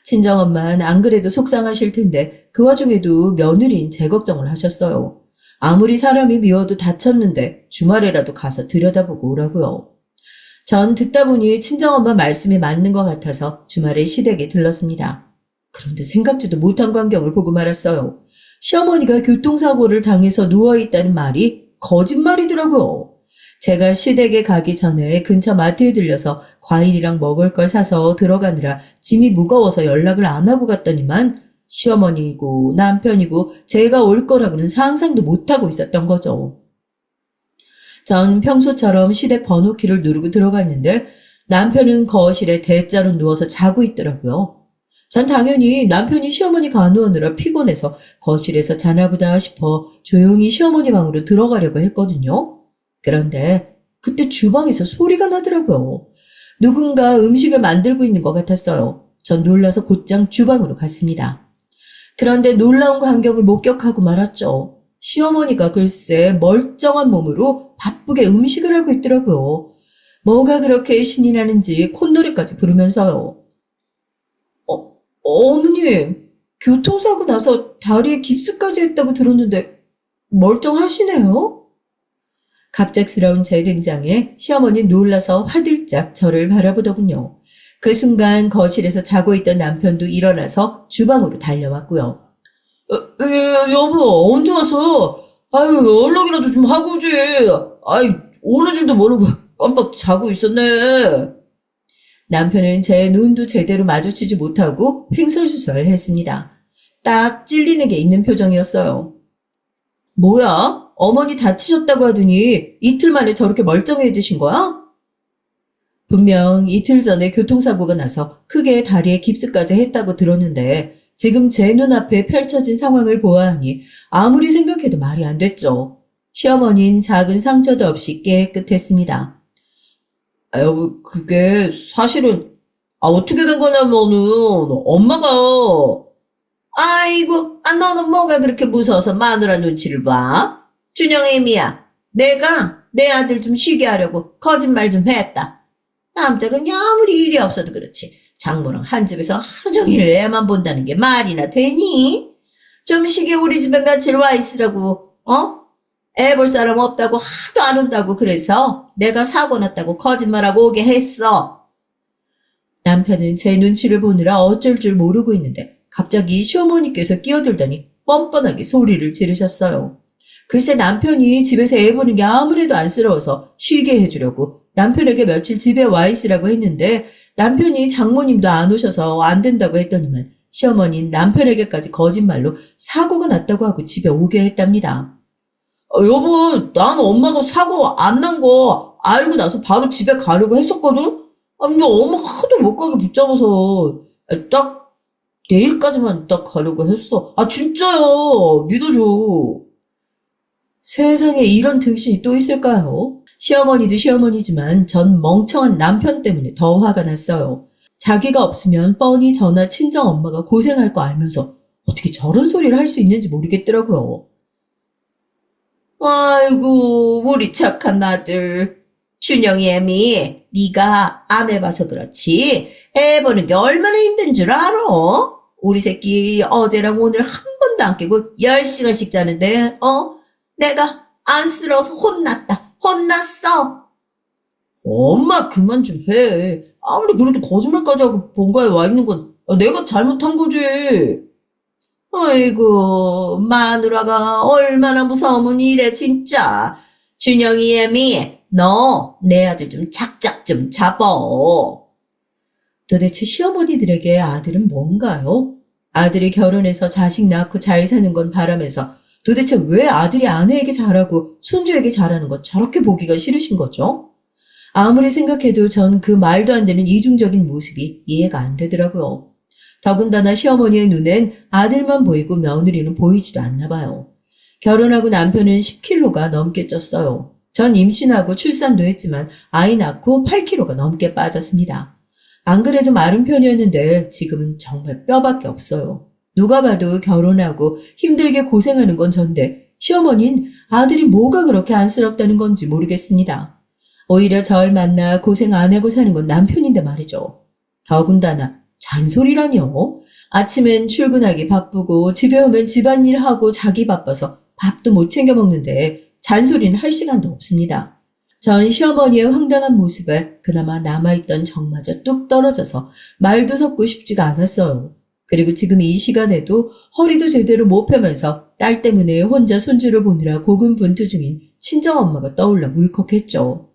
친정엄마는 안 그래도 속상하실 텐데 그 와중에도 며느리인 제 걱정을 하셨어요. 아무리 사람이 미워도 다쳤는데 주말에라도 가서 들여다보고 오라고요. 전 듣다 보니 친정엄마 말씀이 맞는 것 같아서 주말에 시댁에 들렀습니다. 그런데 생각지도 못한 광경을 보고 말았어요. 시어머니가 교통사고를 당해서 누워있다는 말이 거짓말이더라고요. 제가 시댁에 가기 전에 근처 마트에 들려서 과일이랑 먹을 걸 사서 들어가느라 짐이 무거워서 연락을 안 하고 갔더니만 시어머니이고 남편이고 제가 올 거라고는 상상도 못하고 있었던 거죠. 전 평소처럼 시댁 번호키를 누르고 들어갔는데 남편은 거실에 대자로 누워서 자고 있더라고요. 전 당연히 남편이 시어머니 간호하느라 피곤해서 거실에서 자나보다 싶어 조용히 시어머니 방으로 들어가려고 했거든요. 그런데 그때 주방에서 소리가 나더라고요. 누군가 음식을 만들고 있는 것 같았어요. 전 놀라서 곧장 주방으로 갔습니다. 그런데 놀라운 광경을 목격하고 말았죠. 시어머니가 글쎄 멀쩡한 몸으로 바쁘게 음식을 하고 있더라고요. 뭐가 그렇게 신이 나는지 콧노래까지 부르면서요. 어머님, 교통사고 나서 다리에 깁스까지 했다고 들었는데 멀쩡하시네요? 갑작스러운 제 등장에 시어머니 놀라서 화들짝 저를 바라보더군요. 그 순간 거실에서 자고 있던 남편도 일어나서 주방으로 달려왔고요. 여보, 언제 왔어? 아유, 연락이라도 좀 하고 오지. 아이, 오는 줄도 모르고 껌뻑 자고 있었네. 남편은 제 눈도 제대로 마주치지 못하고 횡설수설 했습니다. 딱 찔리는 게 있는 표정이었어요. 뭐야? 어머니 다치셨다고 하더니 이틀 만에 저렇게 멀쩡해지신 거야? 분명 이틀 전에 교통사고가 나서 크게 다리에 깁스까지 했다고 들었는데 지금 제 눈앞에 펼쳐진 상황을 보아하니 아무리 생각해도 말이 안 됐죠. 시어머니는 작은 상처도 없이 깨끗했습니다. 여보, 그게 사실은 어떻게 된 거냐면은 엄마가 아이고, 너는 뭐가 그렇게 무서워서 마누라 눈치를 봐? 준영애미야, 내가 내 아들 좀 쉬게 하려고 거짓말 좀 했다. 남자가 아무리 일이 없어도 그렇지. 장모랑 한 집에서 하루 종일 애만 본다는 게 말이나 되니? 좀 쉬게 우리 집에 며칠 와 있으라고, 애 볼 사람 없다고 하도 안 온다고 그래서 내가 사고 났다고 거짓말하고 오게 했어. 남편은 제 눈치를 보느라 어쩔 줄 모르고 있는데 갑자기 시어머니께서 끼어들더니 뻔뻔하게 소리를 지르셨어요. 글쎄 남편이 집에서 애 보는 게 아무래도 안쓰러워서 쉬게 해주려고 남편에게 며칠 집에 와 있으라고 했는데 남편이 장모님도 안 오셔서 안 된다고 했더니만 시어머니는 남편에게까지 거짓말로 사고가 났다고 하고 집에 오게 했답니다. 여보, 난 엄마가 사고 안 난 거 알고 나서 바로 집에 가려고 했었거든? 근데 엄마가 하도 못 가게 붙잡아서 딱 내일까지만 딱 가려고 했어. 진짜요. 믿어줘. 세상에 이런 등신이 또 있을까요? 시어머니도 시어머니지만 전 멍청한 남편 때문에 더 화가 났어요. 자기가 없으면 뻔히 저나 친정 엄마가 고생할 거 알면서 어떻게 저런 소리를 할 수 있는지 모르겠더라고요. 아이고, 우리 착한 아들. 준영이 애미, 네가 안 해봐서 그렇지. 애 보는 게 얼마나 힘든 줄 알아? 우리 새끼 어제랑 오늘 한 번도 안 깨고 10시간씩 자는데, 내가 안쓰러워서 혼났다. 혼났어. 엄마 그만 좀 해. 아무리 그래도 거짓말까지 하고 본가에 와 있는 건 내가 잘못한 거지. 아이고, 마누라가 얼마나 무서우면 이래, 진짜. 준영이 애미, 너 내 아들 좀 작작 좀 잡어. 도대체 시어머니들에게 아들은 뭔가요? 아들이 결혼해서 자식 낳고 잘 사는 건 바라면서 도대체 왜 아들이 아내에게 잘하고 손주에게 잘하는 것 저렇게 보기가 싫으신 거죠? 아무리 생각해도 전 그 말도 안 되는 이중적인 모습이 이해가 안 되더라고요. 더군다나 시어머니의 눈엔 아들만 보이고 며느리는 보이지도 않나 봐요. 결혼하고 남편은 10kg가 넘게 쪘어요. 전 임신하고 출산도 했지만 아이 낳고 8kg가 넘게 빠졌습니다. 안 그래도 마른 편이었는데 지금은 정말 뼈밖에 없어요. 누가 봐도 결혼하고 힘들게 고생하는 건 전데 시어머니는 아들이 뭐가 그렇게 안쓰럽다는 건지 모르겠습니다. 오히려 절 만나 고생 안 하고 사는 건 남편인데 말이죠. 더군다나 잔소리라뇨? 아침엔 출근하기 바쁘고 집에 오면 집안일하고 자기 바빠서 밥도 못 챙겨 먹는데 잔소리는 할 시간도 없습니다. 전 시어머니의 황당한 모습에 그나마 남아있던 정마저 뚝 떨어져서 말도 섞고 싶지가 않았어요. 그리고 지금 이 시간에도 허리도 제대로 못 펴면서 딸 때문에 혼자 손주를 보느라 고군분투 중인 친정엄마가 떠올라 울컥했죠.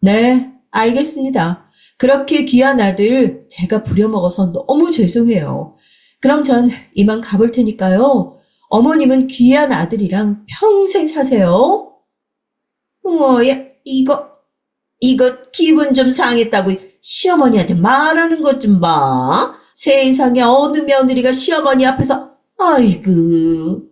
네, 알겠습니다. 그렇게 귀한 아들 제가 부려먹어서 너무 죄송해요. 그럼 전 이만 가볼 테니까요. 어머님은 귀한 아들이랑 평생 사세요. 야, 이거 기분 좀 상했다고 시어머니한테 말하는 것 좀 봐. 세상에 어느 며느리가 시어머니 앞에서, 아이고.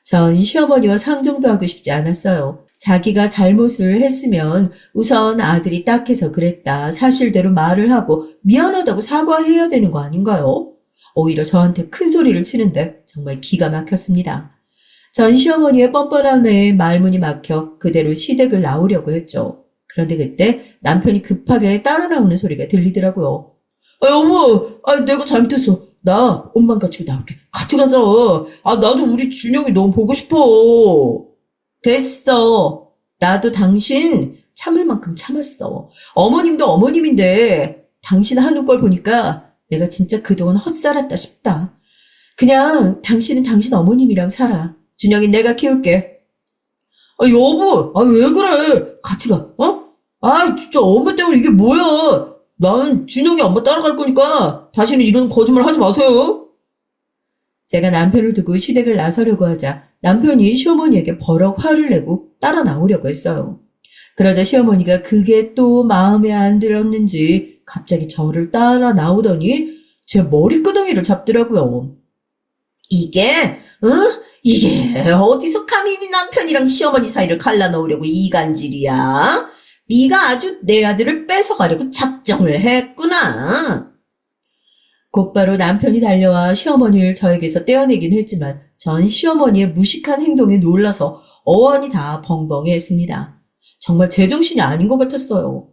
전 시어머니와 상종도 하고 싶지 않았어요. 자기가 잘못을 했으면 우선 아들이 딱해서 그랬다 사실대로 말을 하고 미안하다고 사과해야 되는 거 아닌가요? 오히려 저한테 큰 소리를 치는데 정말 기가 막혔습니다. 전 시어머니의 뻔뻔함에 말문이 막혀 그대로 시댁을 나오려고 했죠. 그런데 그때 남편이 급하게 따라 나오는 소리가 들리더라고요. 여보, 내가 잘못했어. 나 옷만 갖추고 나올게. 같이 가자. 나도 우리 준영이 너무 보고 싶어. 됐어. 나도 당신 참을 만큼 참았어. 어머님도 어머님인데 당신 하는 걸 보니까 내가 진짜 그동안 헛살았다 싶다. 그냥 당신은 당신 어머님이랑 살아. 준영이 내가 키울게. 여보, 왜 그래? 같이 가, 진짜 엄마 때문에 이게 뭐야? 난 준영이 엄마 따라갈 거니까 다시는 이런 거짓말 하지 마세요. 제가 남편을 두고 시댁을 나서려고 하자 남편이 시어머니에게 버럭 화를 내고 따라 나오려고 했어요. 그러자 시어머니가 그게 또 마음에 안 들었는지 갑자기 저를 따라 나오더니 제 머리끄덩이를 잡더라고요. 이게 어디서 감히 네 남편이랑 시어머니 사이를 갈라놓으려고 이간질이야? 네가 아주 내 아들을 뺏어가려고 작정을 했구나. 곧바로 남편이 달려와 시어머니를 저에게서 떼어내긴 했지만 전 시어머니의 무식한 행동에 놀라서 어안이 다 벙벙해 했습니다. 정말 제정신이 아닌 것 같았어요.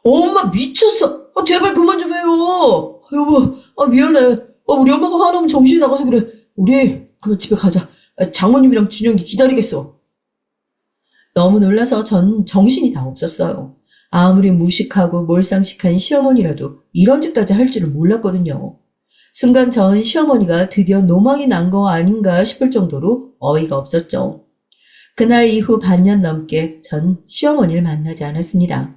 엄마 미쳤어. 제발 그만 좀 해요. 여보, 미안해. 우리 엄마가 화나면 정신이 나가서 그래. 우리 그만 집에 가자. 장모님이랑 준영이 기다리겠어. 너무 놀라서 전 정신이 다 없었어요. 아무리 무식하고 몰상식한 시어머니라도 이런 짓까지 할 줄은 몰랐거든요. 순간 전 시어머니가 드디어 노망이 난 거 아닌가 싶을 정도로 어이가 없었죠. 그날 이후 반년 넘게 전 시어머니를 만나지 않았습니다.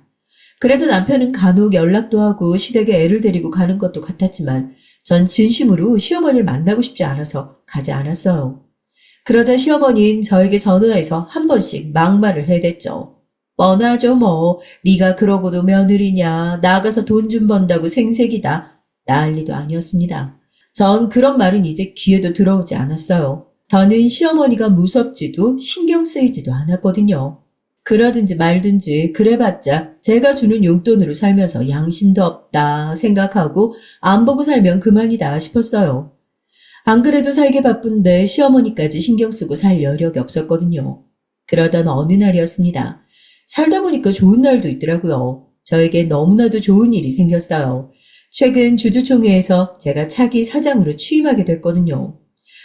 그래도 남편은 간혹 연락도 하고 시댁에 애를 데리고 가는 것도 같았지만 전 진심으로 시어머니를 만나고 싶지 않아서 가지 않았어요. 그러자 시어머니는 저에게 전화해서 한 번씩 막말을 해댔죠. 뻔하죠 뭐. 네가 그러고도 며느리냐. 나가서 돈 좀 번다고 생색이다. 난리도 아니었습니다. 전 그런 말은 이제 귀에도 들어오지 않았어요. 더는 시어머니가 무섭지도 신경 쓰이지도 않았거든요. 그러든지 말든지 그래봤자 제가 주는 용돈으로 살면서 양심도 없다 생각하고 안 보고 살면 그만이다 싶었어요. 안 그래도 살기 바쁜데 시어머니까지 신경 쓰고 살 여력이 없었거든요. 그러던 어느 날이었습니다. 살다 보니까 좋은 날도 있더라고요. 저에게 너무나도 좋은 일이 생겼어요. 최근 주주총회에서 제가 차기 사장으로 취임하게 됐거든요.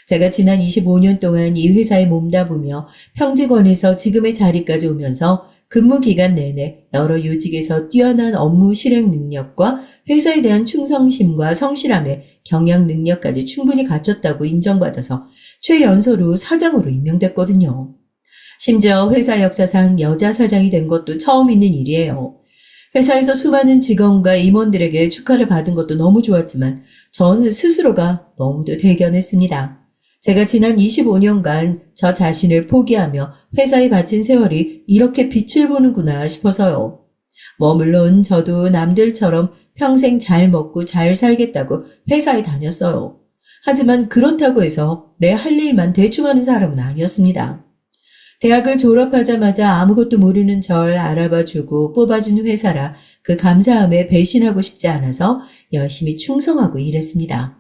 제가 지난 25년 동안 이 회사에 몸담으며 평직원에서 지금의 자리까지 오면서 근무 기간 내내 여러 요직에서 뛰어난 업무 실행 능력과 회사에 대한 충성심과 성실함의 경영 능력까지 충분히 갖췄다고 인정받아서 최연소로 사장으로 임명됐거든요. 심지어 회사 역사상 여자 사장이 된 것도 처음 있는 일이에요. 회사에서 수많은 직원과 임원들에게 축하를 받은 것도 너무 좋았지만 저는 스스로가 너무도 대견했습니다. 제가 지난 25년간 저 자신을 포기하며 회사에 바친 세월이 이렇게 빛을 보는구나 싶어서요. 물론 저도 남들처럼 평생 잘 먹고 잘 살겠다고 회사에 다녔어요. 하지만 그렇다고 해서 내 할 일만 대충 하는 사람은 아니었습니다. 대학을 졸업하자마자 아무것도 모르는 절 알아봐주고 뽑아준 회사라 그 감사함에 배신하고 싶지 않아서 열심히 충성하고 일했습니다.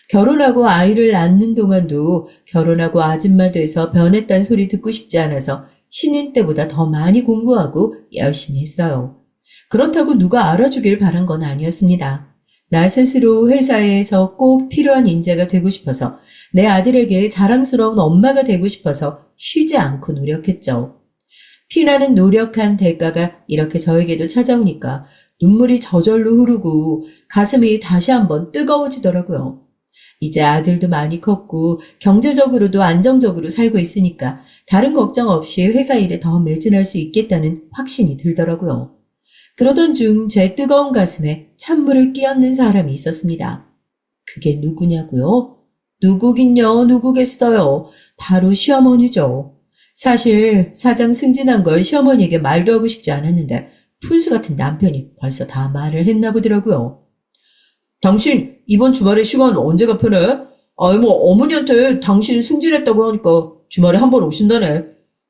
결혼하고 아이를 낳는 동안도 결혼하고 아줌마 돼서 변했단 소리 듣고 싶지 않아서 신인 때보다 더 많이 공부하고 열심히 했어요. 그렇다고 누가 알아주길 바란 건 아니었습니다. 나 스스로 회사에서 꼭 필요한 인재가 되고 싶어서 내 아들에게 자랑스러운 엄마가 되고 싶어서 쉬지 않고 노력했죠. 피나는 노력한 대가가 이렇게 저에게도 찾아오니까 눈물이 저절로 흐르고 가슴이 다시 한번 뜨거워지더라고요. 이제 아들도 많이 컸고 경제적으로도 안정적으로 살고 있으니까 다른 걱정 없이 회사 일에 더 매진할 수 있겠다는 확신이 들더라고요. 그러던 중 제 뜨거운 가슴에 찬물을 끼얹는 사람이 있었습니다. 그게 누구냐고요? 누구긴요, 누구겠어요. 바로 시어머니죠. 사실 사장 승진한 걸 시어머니에게 말도 하고 싶지 않았는데 푼수 같은 남편이 벌써 다 말을 했나 보더라고요. 당신 이번 주말에 시간 언제가 편해? 어머니한테 당신 승진했다고 하니까 주말에 한번 오신다네.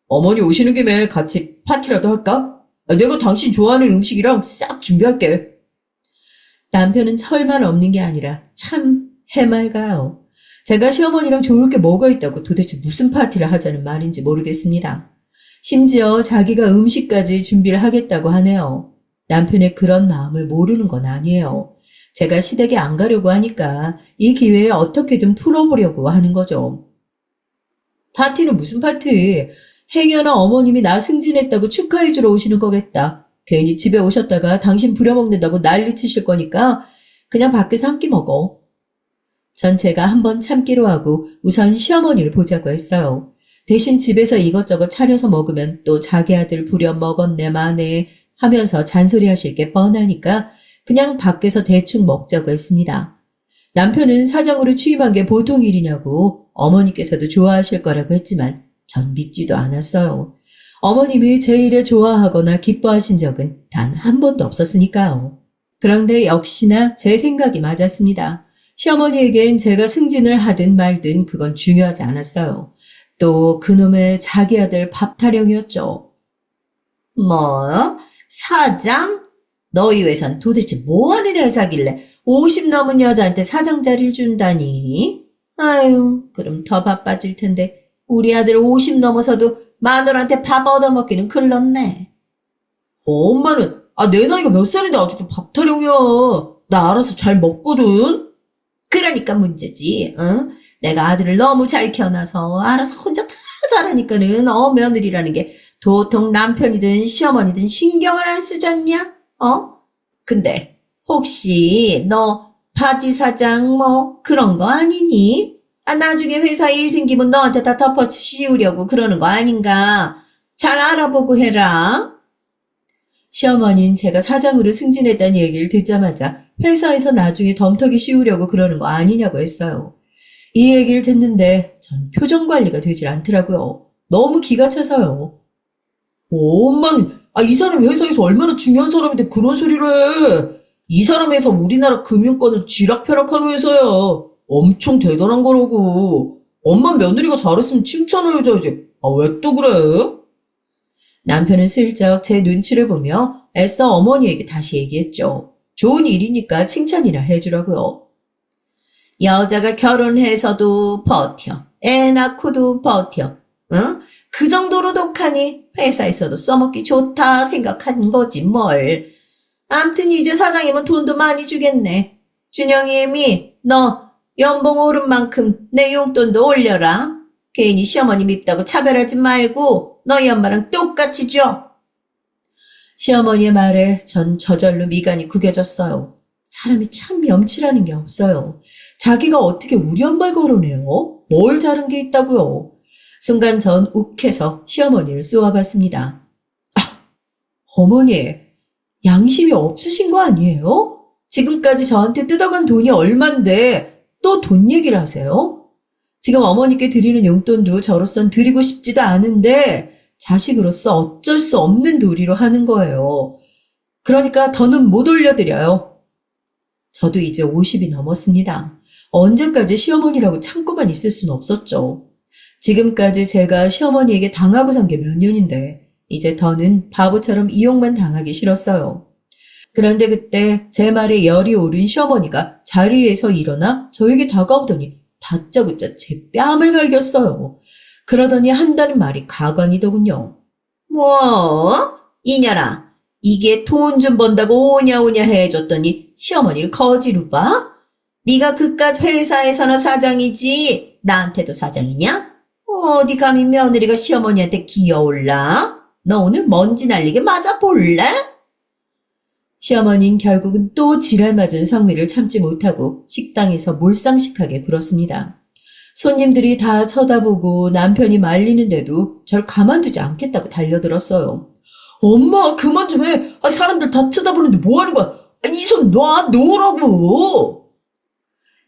어머니 오시는 김에 같이 파티라도 할까? 내가 당신 좋아하는 음식이랑 싹 준비할게. 남편은 철만 없는 게 아니라 참 해맑아요. 제가 시어머니랑 좋을 게 뭐가 있다고 도대체 무슨 파티를 하자는 말인지 모르겠습니다. 심지어 자기가 음식까지 준비를 하겠다고 하네요. 남편의 그런 마음을 모르는 건 아니에요. 제가 시댁에 안 가려고 하니까 이 기회에 어떻게든 풀어보려고 하는 거죠. 파티는 무슨 파티? 행여나 어머님이 나 승진했다고 축하해주러 오시는 거겠다. 괜히 집에 오셨다가 당신 부려먹는다고 난리치실 거니까 그냥 밖에서 한 끼 먹어. 전 제가 한번 참기로 하고 우선 시어머니를 보자고 했어요. 대신 집에서 이것저것 차려서 먹으면 또 자기 아들 부려 먹었네 마네 하면서 잔소리하실 게 뻔하니까 그냥 밖에서 대충 먹자고 했습니다. 남편은 사장으로 취임한 게 보통 일이냐고 어머니께서도 좋아하실 거라고 했지만 전 믿지도 않았어요. 어머님이 제 일에 좋아하거나 기뻐하신 적은 단 한 번도 없었으니까요. 그런데 역시나 제 생각이 맞았습니다. 시어머니에겐 제가 승진을 하든 말든 그건 중요하지 않았어요. 또 그놈의 자기 아들 밥 타령이었죠. 뭐? 사장? 너희 회사는 도대체 뭐하는 회사길래 50 넘은 여자한테 사장 자리를 준다니? 아유, 그럼 더 바빠질 텐데 우리 아들 50 넘어서도 마누라한테 밥 얻어먹기는 글렀네. 엄마는 내 나이가 몇 살인데 아직도 밥타령이야. 나 알아서 잘 먹거든. 그러니까 문제지, 응? 내가 아들을 너무 잘 키워놔서 알아서 혼자 다 잘하니까는, 며느리라는 게 도통 남편이든 시어머니든 신경을 안 쓰지 않냐? 근데, 혹시 너 바지 사장 그런 거 아니니? 나중에 회사 일 생기면 너한테 다 덮어씌우려고 그러는 거 아닌가? 잘 알아보고 해라. 시어머니는 제가 사장으로 승진했다는 얘기를 듣자마자 회사에서 나중에 덤터기 씌우려고 그러는 거 아니냐고 했어요. 이 얘기를 듣는데 전 표정 관리가 되질 않더라고요. 너무 기가 차서요. 엄마는, 이 사람이 회사에서 얼마나 중요한 사람인데 그런 소리를 해. 이 사람 회사 우리나라 금융권을 쥐락펴락하는 회사야. 엄청 대단한 거라고. 엄마 며느리가 잘했으면 칭찬을 해줘야지. 왜 또 그래? 남편은 슬쩍 제 눈치를 보며 애써 어머니에게 다시 얘기했죠. 좋은 일이니까 칭찬이나 해주라고요. 여자가 결혼해서도 버텨. 애 낳고도 버텨. 응? 그 정도로 독하니 회사에서도 써먹기 좋다 생각한 거지 뭘. 암튼 이제 사장이면 돈도 많이 주겠네. 준영이 애미, 너 연봉 오른 만큼 내 용돈도 올려라. 괜히 시어머니 밉다고 차별하지 말고 너희 엄마랑 똑같이 줘. 시어머니의 말에 전 저절로 미간이 구겨졌어요. 사람이 참 염치라는 게 없어요. 자기가 어떻게 우리 엄마를 거론해요? 뭘 잘한 게 있다고요? 순간 전 욱해서 시어머니를 쏘아봤습니다. 어머니, 양심이 없으신 거 아니에요? 지금까지 저한테 뜯어간 돈이 얼만데 또 돈 얘기를 하세요? 지금 어머니께 드리는 용돈도 저로선 드리고 싶지도 않은데 자식으로서 어쩔 수 없는 도리로 하는 거예요. 그러니까 더는 못 올려드려요. 저도 이제 50이 넘었습니다. 언제까지 시어머니라고 참고만 있을 순 없었죠. 지금까지 제가 시어머니에게 당하고 산 게 몇 년인데 이제 더는 바보처럼 이용만 당하기 싫었어요. 그런데 그때 제 말에 열이 오른 시어머니가 자리에서 일어나 저에게 다가오더니 다짜고짜 제 뺨을 갈겼어요. 그러더니 한다는 말이 가관이더군요. 이년아, 이게 돈 좀 번다고 오냐오냐 해줬더니 시어머니를 거지로 봐? 네가 그깟 회사에서나 사장이지 나한테도 사장이냐? 어디 감히 며느리가 시어머니한테 기어올라? 너 오늘 먼지 날리게 맞아볼래? 시어머니는 결국은 또 지랄 맞은 성미를 참지 못하고 식당에서 몰상식하게 굴었습니다. 손님들이 다 쳐다보고 남편이 말리는데도 절 가만두지 않겠다고 달려들었어요. 엄마 그만 좀 해. 사람들 다 쳐다보는데 뭐 하는 거야? 이 손 놓으라고.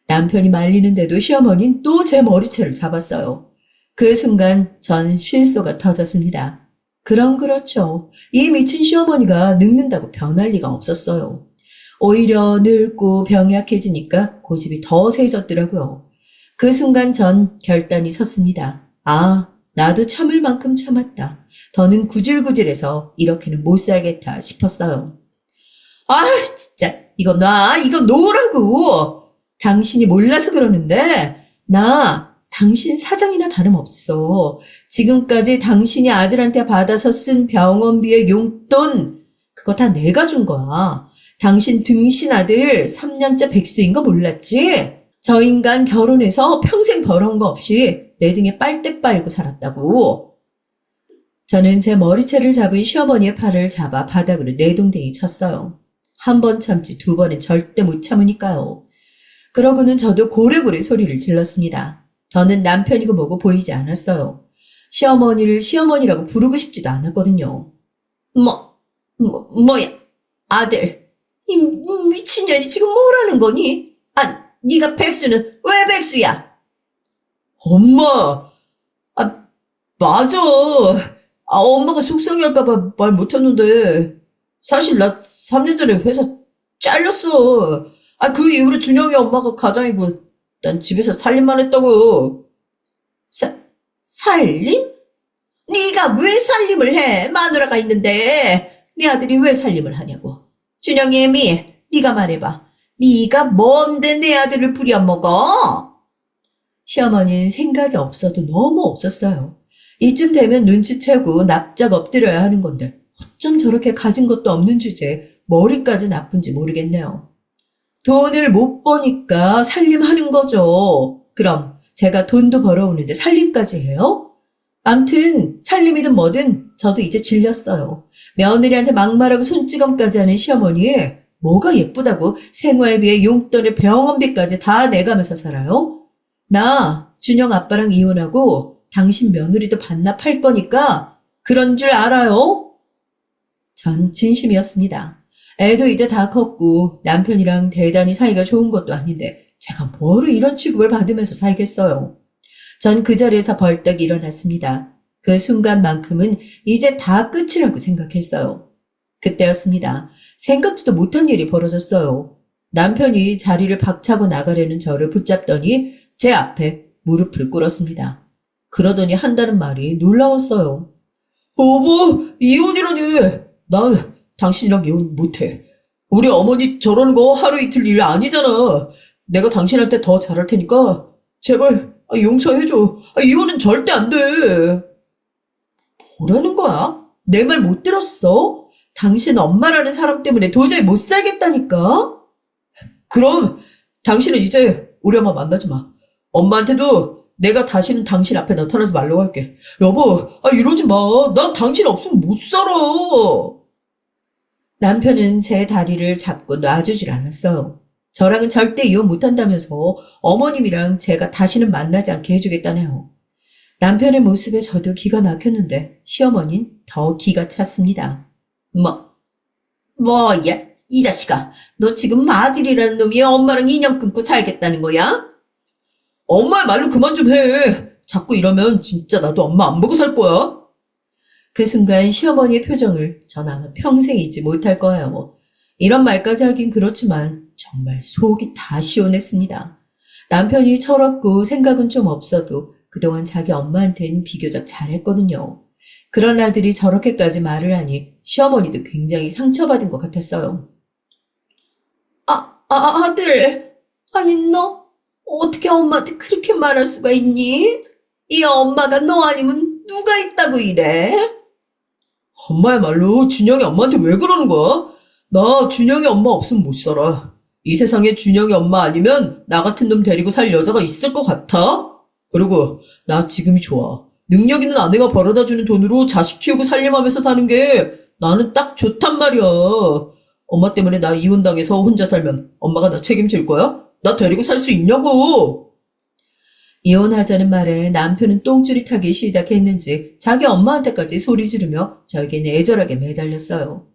남편이 말리는데도 시어머니는 또 제 머리채를 잡았어요. 그 순간 전 실소가 터졌습니다. 그럼 그렇죠. 이 미친 시어머니가 늙는다고 변할 리가 없었어요. 오히려 늙고 병이 약해지니까 고집이 더 세졌더라고요. 그 순간 전 결단이 섰습니다. 나도 참을 만큼 참았다. 더는 구질구질해서 이렇게는 못 살겠다 싶었어요. 진짜 이거 놓으라고. 당신이 몰라서 그러는데 나 당신 사장이나 다름없어. 지금까지 당신이 아들한테 받아서 쓴 병원비의 용돈 그거 다 내가 준 거야. 당신 등신 아들 3년째 백수인 거 몰랐지? 저 인간 결혼해서 평생 벌어온 거 없이 내 등에 빨대 빨고 살았다고. 저는 제 머리채를 잡은 시어머니의 팔을 잡아 바닥으로 내동댕이 쳤어요. 한 번 참지 두 번은 절대 못 참으니까요. 그러고는 저도 고래고래 소리를 질렀습니다. 저는 남편이고 뭐고 보이지 않았어요. 시어머니를 시어머니라고 부르고 싶지도 않았거든요. 뭐야? 아들, 이 미친년이 지금 뭐라는 거니? 네가 백수는 왜 백수야? 엄마! 맞아. 엄마가 속상해할까봐 말 못했는데 사실 나 3년 전에 회사 잘렸어. 그 이후로 준영이 엄마가 가장이고 난 집에서 살림만 했다고. 살림? 네가 왜 살림을 해? 마누라가 있는데 네 아들이 왜 살림을 하냐고. 준영이 애미, 네가 말해봐. 네가 뭔데 내 아들을 부려먹어? 시어머니는 생각이 없어도 너무 없었어요. 이쯤 되면 눈치채고 납작 엎드려야 하는 건데 어쩜 저렇게 가진 것도 없는 주제에 머리까지 나쁜지 모르겠네요. 돈을 못 버니까 살림하는 거죠. 그럼 제가 돈도 벌어오는데 살림까지 해요? 암튼 살림이든 뭐든 저도 이제 질렸어요. 며느리한테 막말하고 손찌검까지 하는 시어머니 뭐가 예쁘다고 생활비에 용돈에 병원비까지 다 내가면서 살아요? 나 준영 아빠랑 이혼하고 당신 며느리도 반납할 거니까 그런 줄 알아요? 전 진심이었습니다. 애도 이제 다 컸고 남편이랑 대단히 사이가 좋은 것도 아닌데 제가 뭐로 이런 취급을 받으면서 살겠어요. 전 그 자리에서 벌떡 일어났습니다. 그 순간만큼은 이제 다 끝이라고 생각했어요. 그때였습니다. 생각지도 못한 일이 벌어졌어요. 남편이 자리를 박차고 나가려는 저를 붙잡더니 제 앞에 무릎을 꿇었습니다. 그러더니 한다는 말이 놀라웠어요. 여보, 이혼이라니. 난 당신이랑 이혼 못해. 우리 어머니 저러는 거 하루 이틀 일 아니잖아. 내가 당신한테 더 잘할 테니까 제발 용서해줘. 이혼은 절대 안 돼. 뭐라는 거야? 내 말 못 들었어? 당신 엄마라는 사람 때문에 도저히 못 살겠다니까? 그럼 당신은 이제 우리 엄마 만나지 마. 엄마한테도 내가 다시는 당신 앞에 나타나지 말라고 할게. 여보, 이러지 마. 난 당신 없으면 못 살아. 남편은 제 다리를 잡고 놔주질 않았어요. 저랑은 절대 이혼 못한다면서 어머님이랑 제가 다시는 만나지 않게 해주겠다네요. 남편의 모습에 저도 기가 막혔는데 시어머니는 더 기가 찼습니다. 뭐야, 이 자식아. 너 지금 아들이라는 놈이 엄마랑 인연 끊고 살겠다는 거야? 엄마의 말로 그만 좀 해. 자꾸 이러면 진짜 나도 엄마 안 보고 살 거야. 그 순간 시어머니의 표정을 전 아마 평생 잊지 못할 거예요. 이런 말까지 하긴 그렇지만 정말 속이 다 시원했습니다. 남편이 철없고 생각은 좀 없어도 그동안 자기 엄마한테는 비교적 잘했거든요. 그런 아들이 저렇게까지 말을 하니 시어머니도 굉장히 상처받은 것 같았어요. 아들. 아니, 너 어떻게 엄마한테 그렇게 말할 수가 있니? 이 엄마가 너 아니면 누가 있다고 이래? 엄마의 말로 준영이 엄마한테 왜 그러는 거야? 나 준영이 엄마 없으면 못 살아. 이 세상에 준영이 엄마 아니면 나 같은 놈 데리고 살 여자가 있을 것 같아? 그리고 나 지금이 좋아. 능력 있는 아내가 벌어다주는 돈으로 자식 키우고 살림하면서 사는 게 나는 딱 좋단 말이야. 엄마 때문에 나 이혼당해서 혼자 살면 엄마가 나 책임질 거야? 나 데리고 살 수 있냐고. 이혼하자는 말에 남편은 똥줄이 타기 시작했는지 자기 엄마한테까지 소리 지르며 저에게는 애절하게 매달렸어요.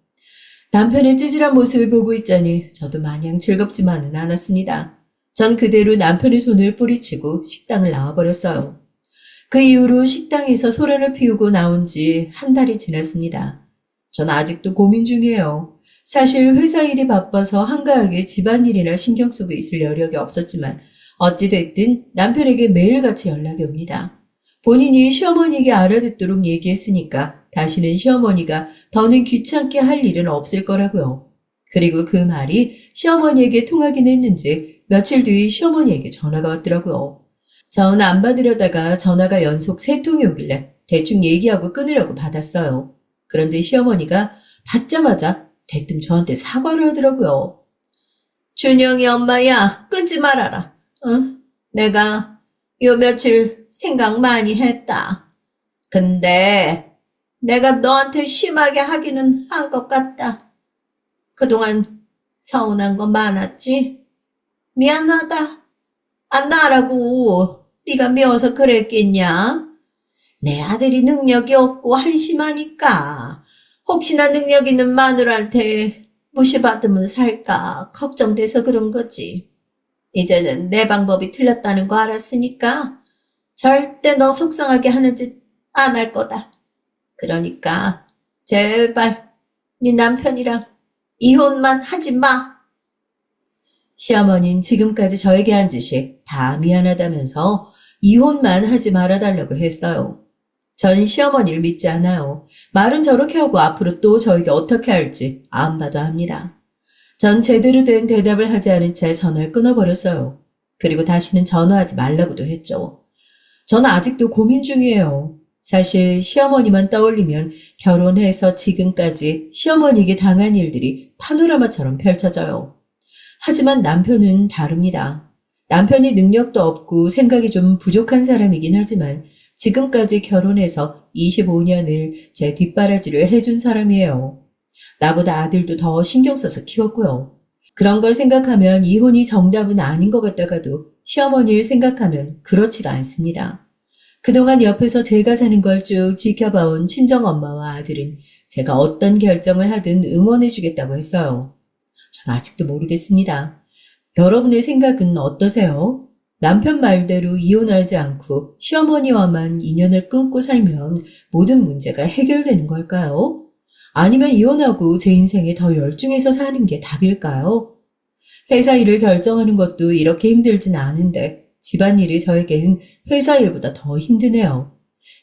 남편의 찌질한 모습을 보고 있자니 저도 마냥 즐겁지만은 않았습니다. 전 그대로 남편의 손을 뿌리치고 식당을 나와버렸어요. 그 이후로 식당에서 소란을 피우고 나온 지 한 달이 지났습니다. 전 아직도 고민 중이에요. 사실 회사 일이 바빠서 한가하게 집안일이나 신경 쓰고 있을 여력이 없었지만 어찌됐든 남편에게 매일같이 연락이 옵니다. 본인이 시어머니에게 알아듣도록 얘기했으니까 다시는 시어머니가 더는 귀찮게 할 일은 없을 거라고요. 그리고 그 말이 시어머니에게 통하긴 했는지 며칠 뒤 시어머니에게 전화가 왔더라고요. 전 안 받으려다가 전화가 연속 3통이 오길래 대충 얘기하고 끊으려고 받았어요. 그런데 시어머니가 받자마자 대뜸 저한테 사과를 하더라고요. 준영이 엄마야, 끊지 말아라. 내가 요 며칠 생각 많이 했다. 근데 내가 너한테 심하게 하기는 한 것 같다. 그동안 서운한 거 많았지? 미안하다. 안 나라고 네가 미워서 그랬겠냐? 내 아들이 능력이 없고 한심하니까 혹시나 능력 있는 마누라한테 무시받으면 살까 걱정돼서 그런 거지. 이제는 내 방법이 틀렸다는 거 알았으니까 절대 너 속상하게 하는 짓 안 할 거다. 그러니까 제발 네 남편이랑 이혼만 하지 마. 시어머니는 지금까지 저에게 한 짓이 다 미안하다면서 이혼만 하지 말아달라고 했어요. 전 시어머니를 믿지 않아요. 말은 저렇게 하고 앞으로 또 저에게 어떻게 할지 안 봐도 합니다. 전 제대로 된 대답을 하지 않은 채 전화를 끊어버렸어요. 그리고 다시는 전화하지 말라고도 했죠. 저는 아직도 고민 중이에요. 사실 시어머니만 떠올리면 결혼해서 지금까지 시어머니에게 당한 일들이 파노라마처럼 펼쳐져요. 하지만 남편은 다릅니다. 남편이 능력도 없고 생각이 좀 부족한 사람이긴 하지만 지금까지 결혼해서 25년을 제 뒷바라지를 해준 사람이에요. 나보다 아들도 더 신경 써서 키웠고요. 그런 걸 생각하면 이혼이 정답은 아닌 것 같다가도 시어머니를 생각하면 그렇지가 않습니다. 그동안 옆에서 제가 사는 걸 쭉 지켜봐온 친정엄마와 아들은 제가 어떤 결정을 하든 응원해주겠다고 했어요. 전 아직도 모르겠습니다. 여러분의 생각은 어떠세요? 남편 말대로 이혼하지 않고 시어머니와만 인연을 끊고 살면 모든 문제가 해결되는 걸까요? 아니면 이혼하고 제 인생에 더 열중해서 사는 게 답일까요? 회사 일을 결정하는 것도 이렇게 힘들진 않은데 집안일이 저에겐 회사 일보다 더 힘드네요.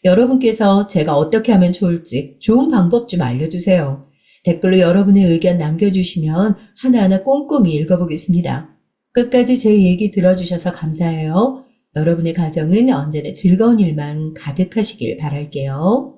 여러분께서 제가 어떻게 하면 좋을지 좋은 방법 좀 알려주세요. 댓글로 여러분의 의견 남겨주시면 하나하나 꼼꼼히 읽어보겠습니다. 끝까지 제 얘기 들어주셔서 감사해요. 여러분의 가정은 언제나 즐거운 일만 가득하시길 바랄게요.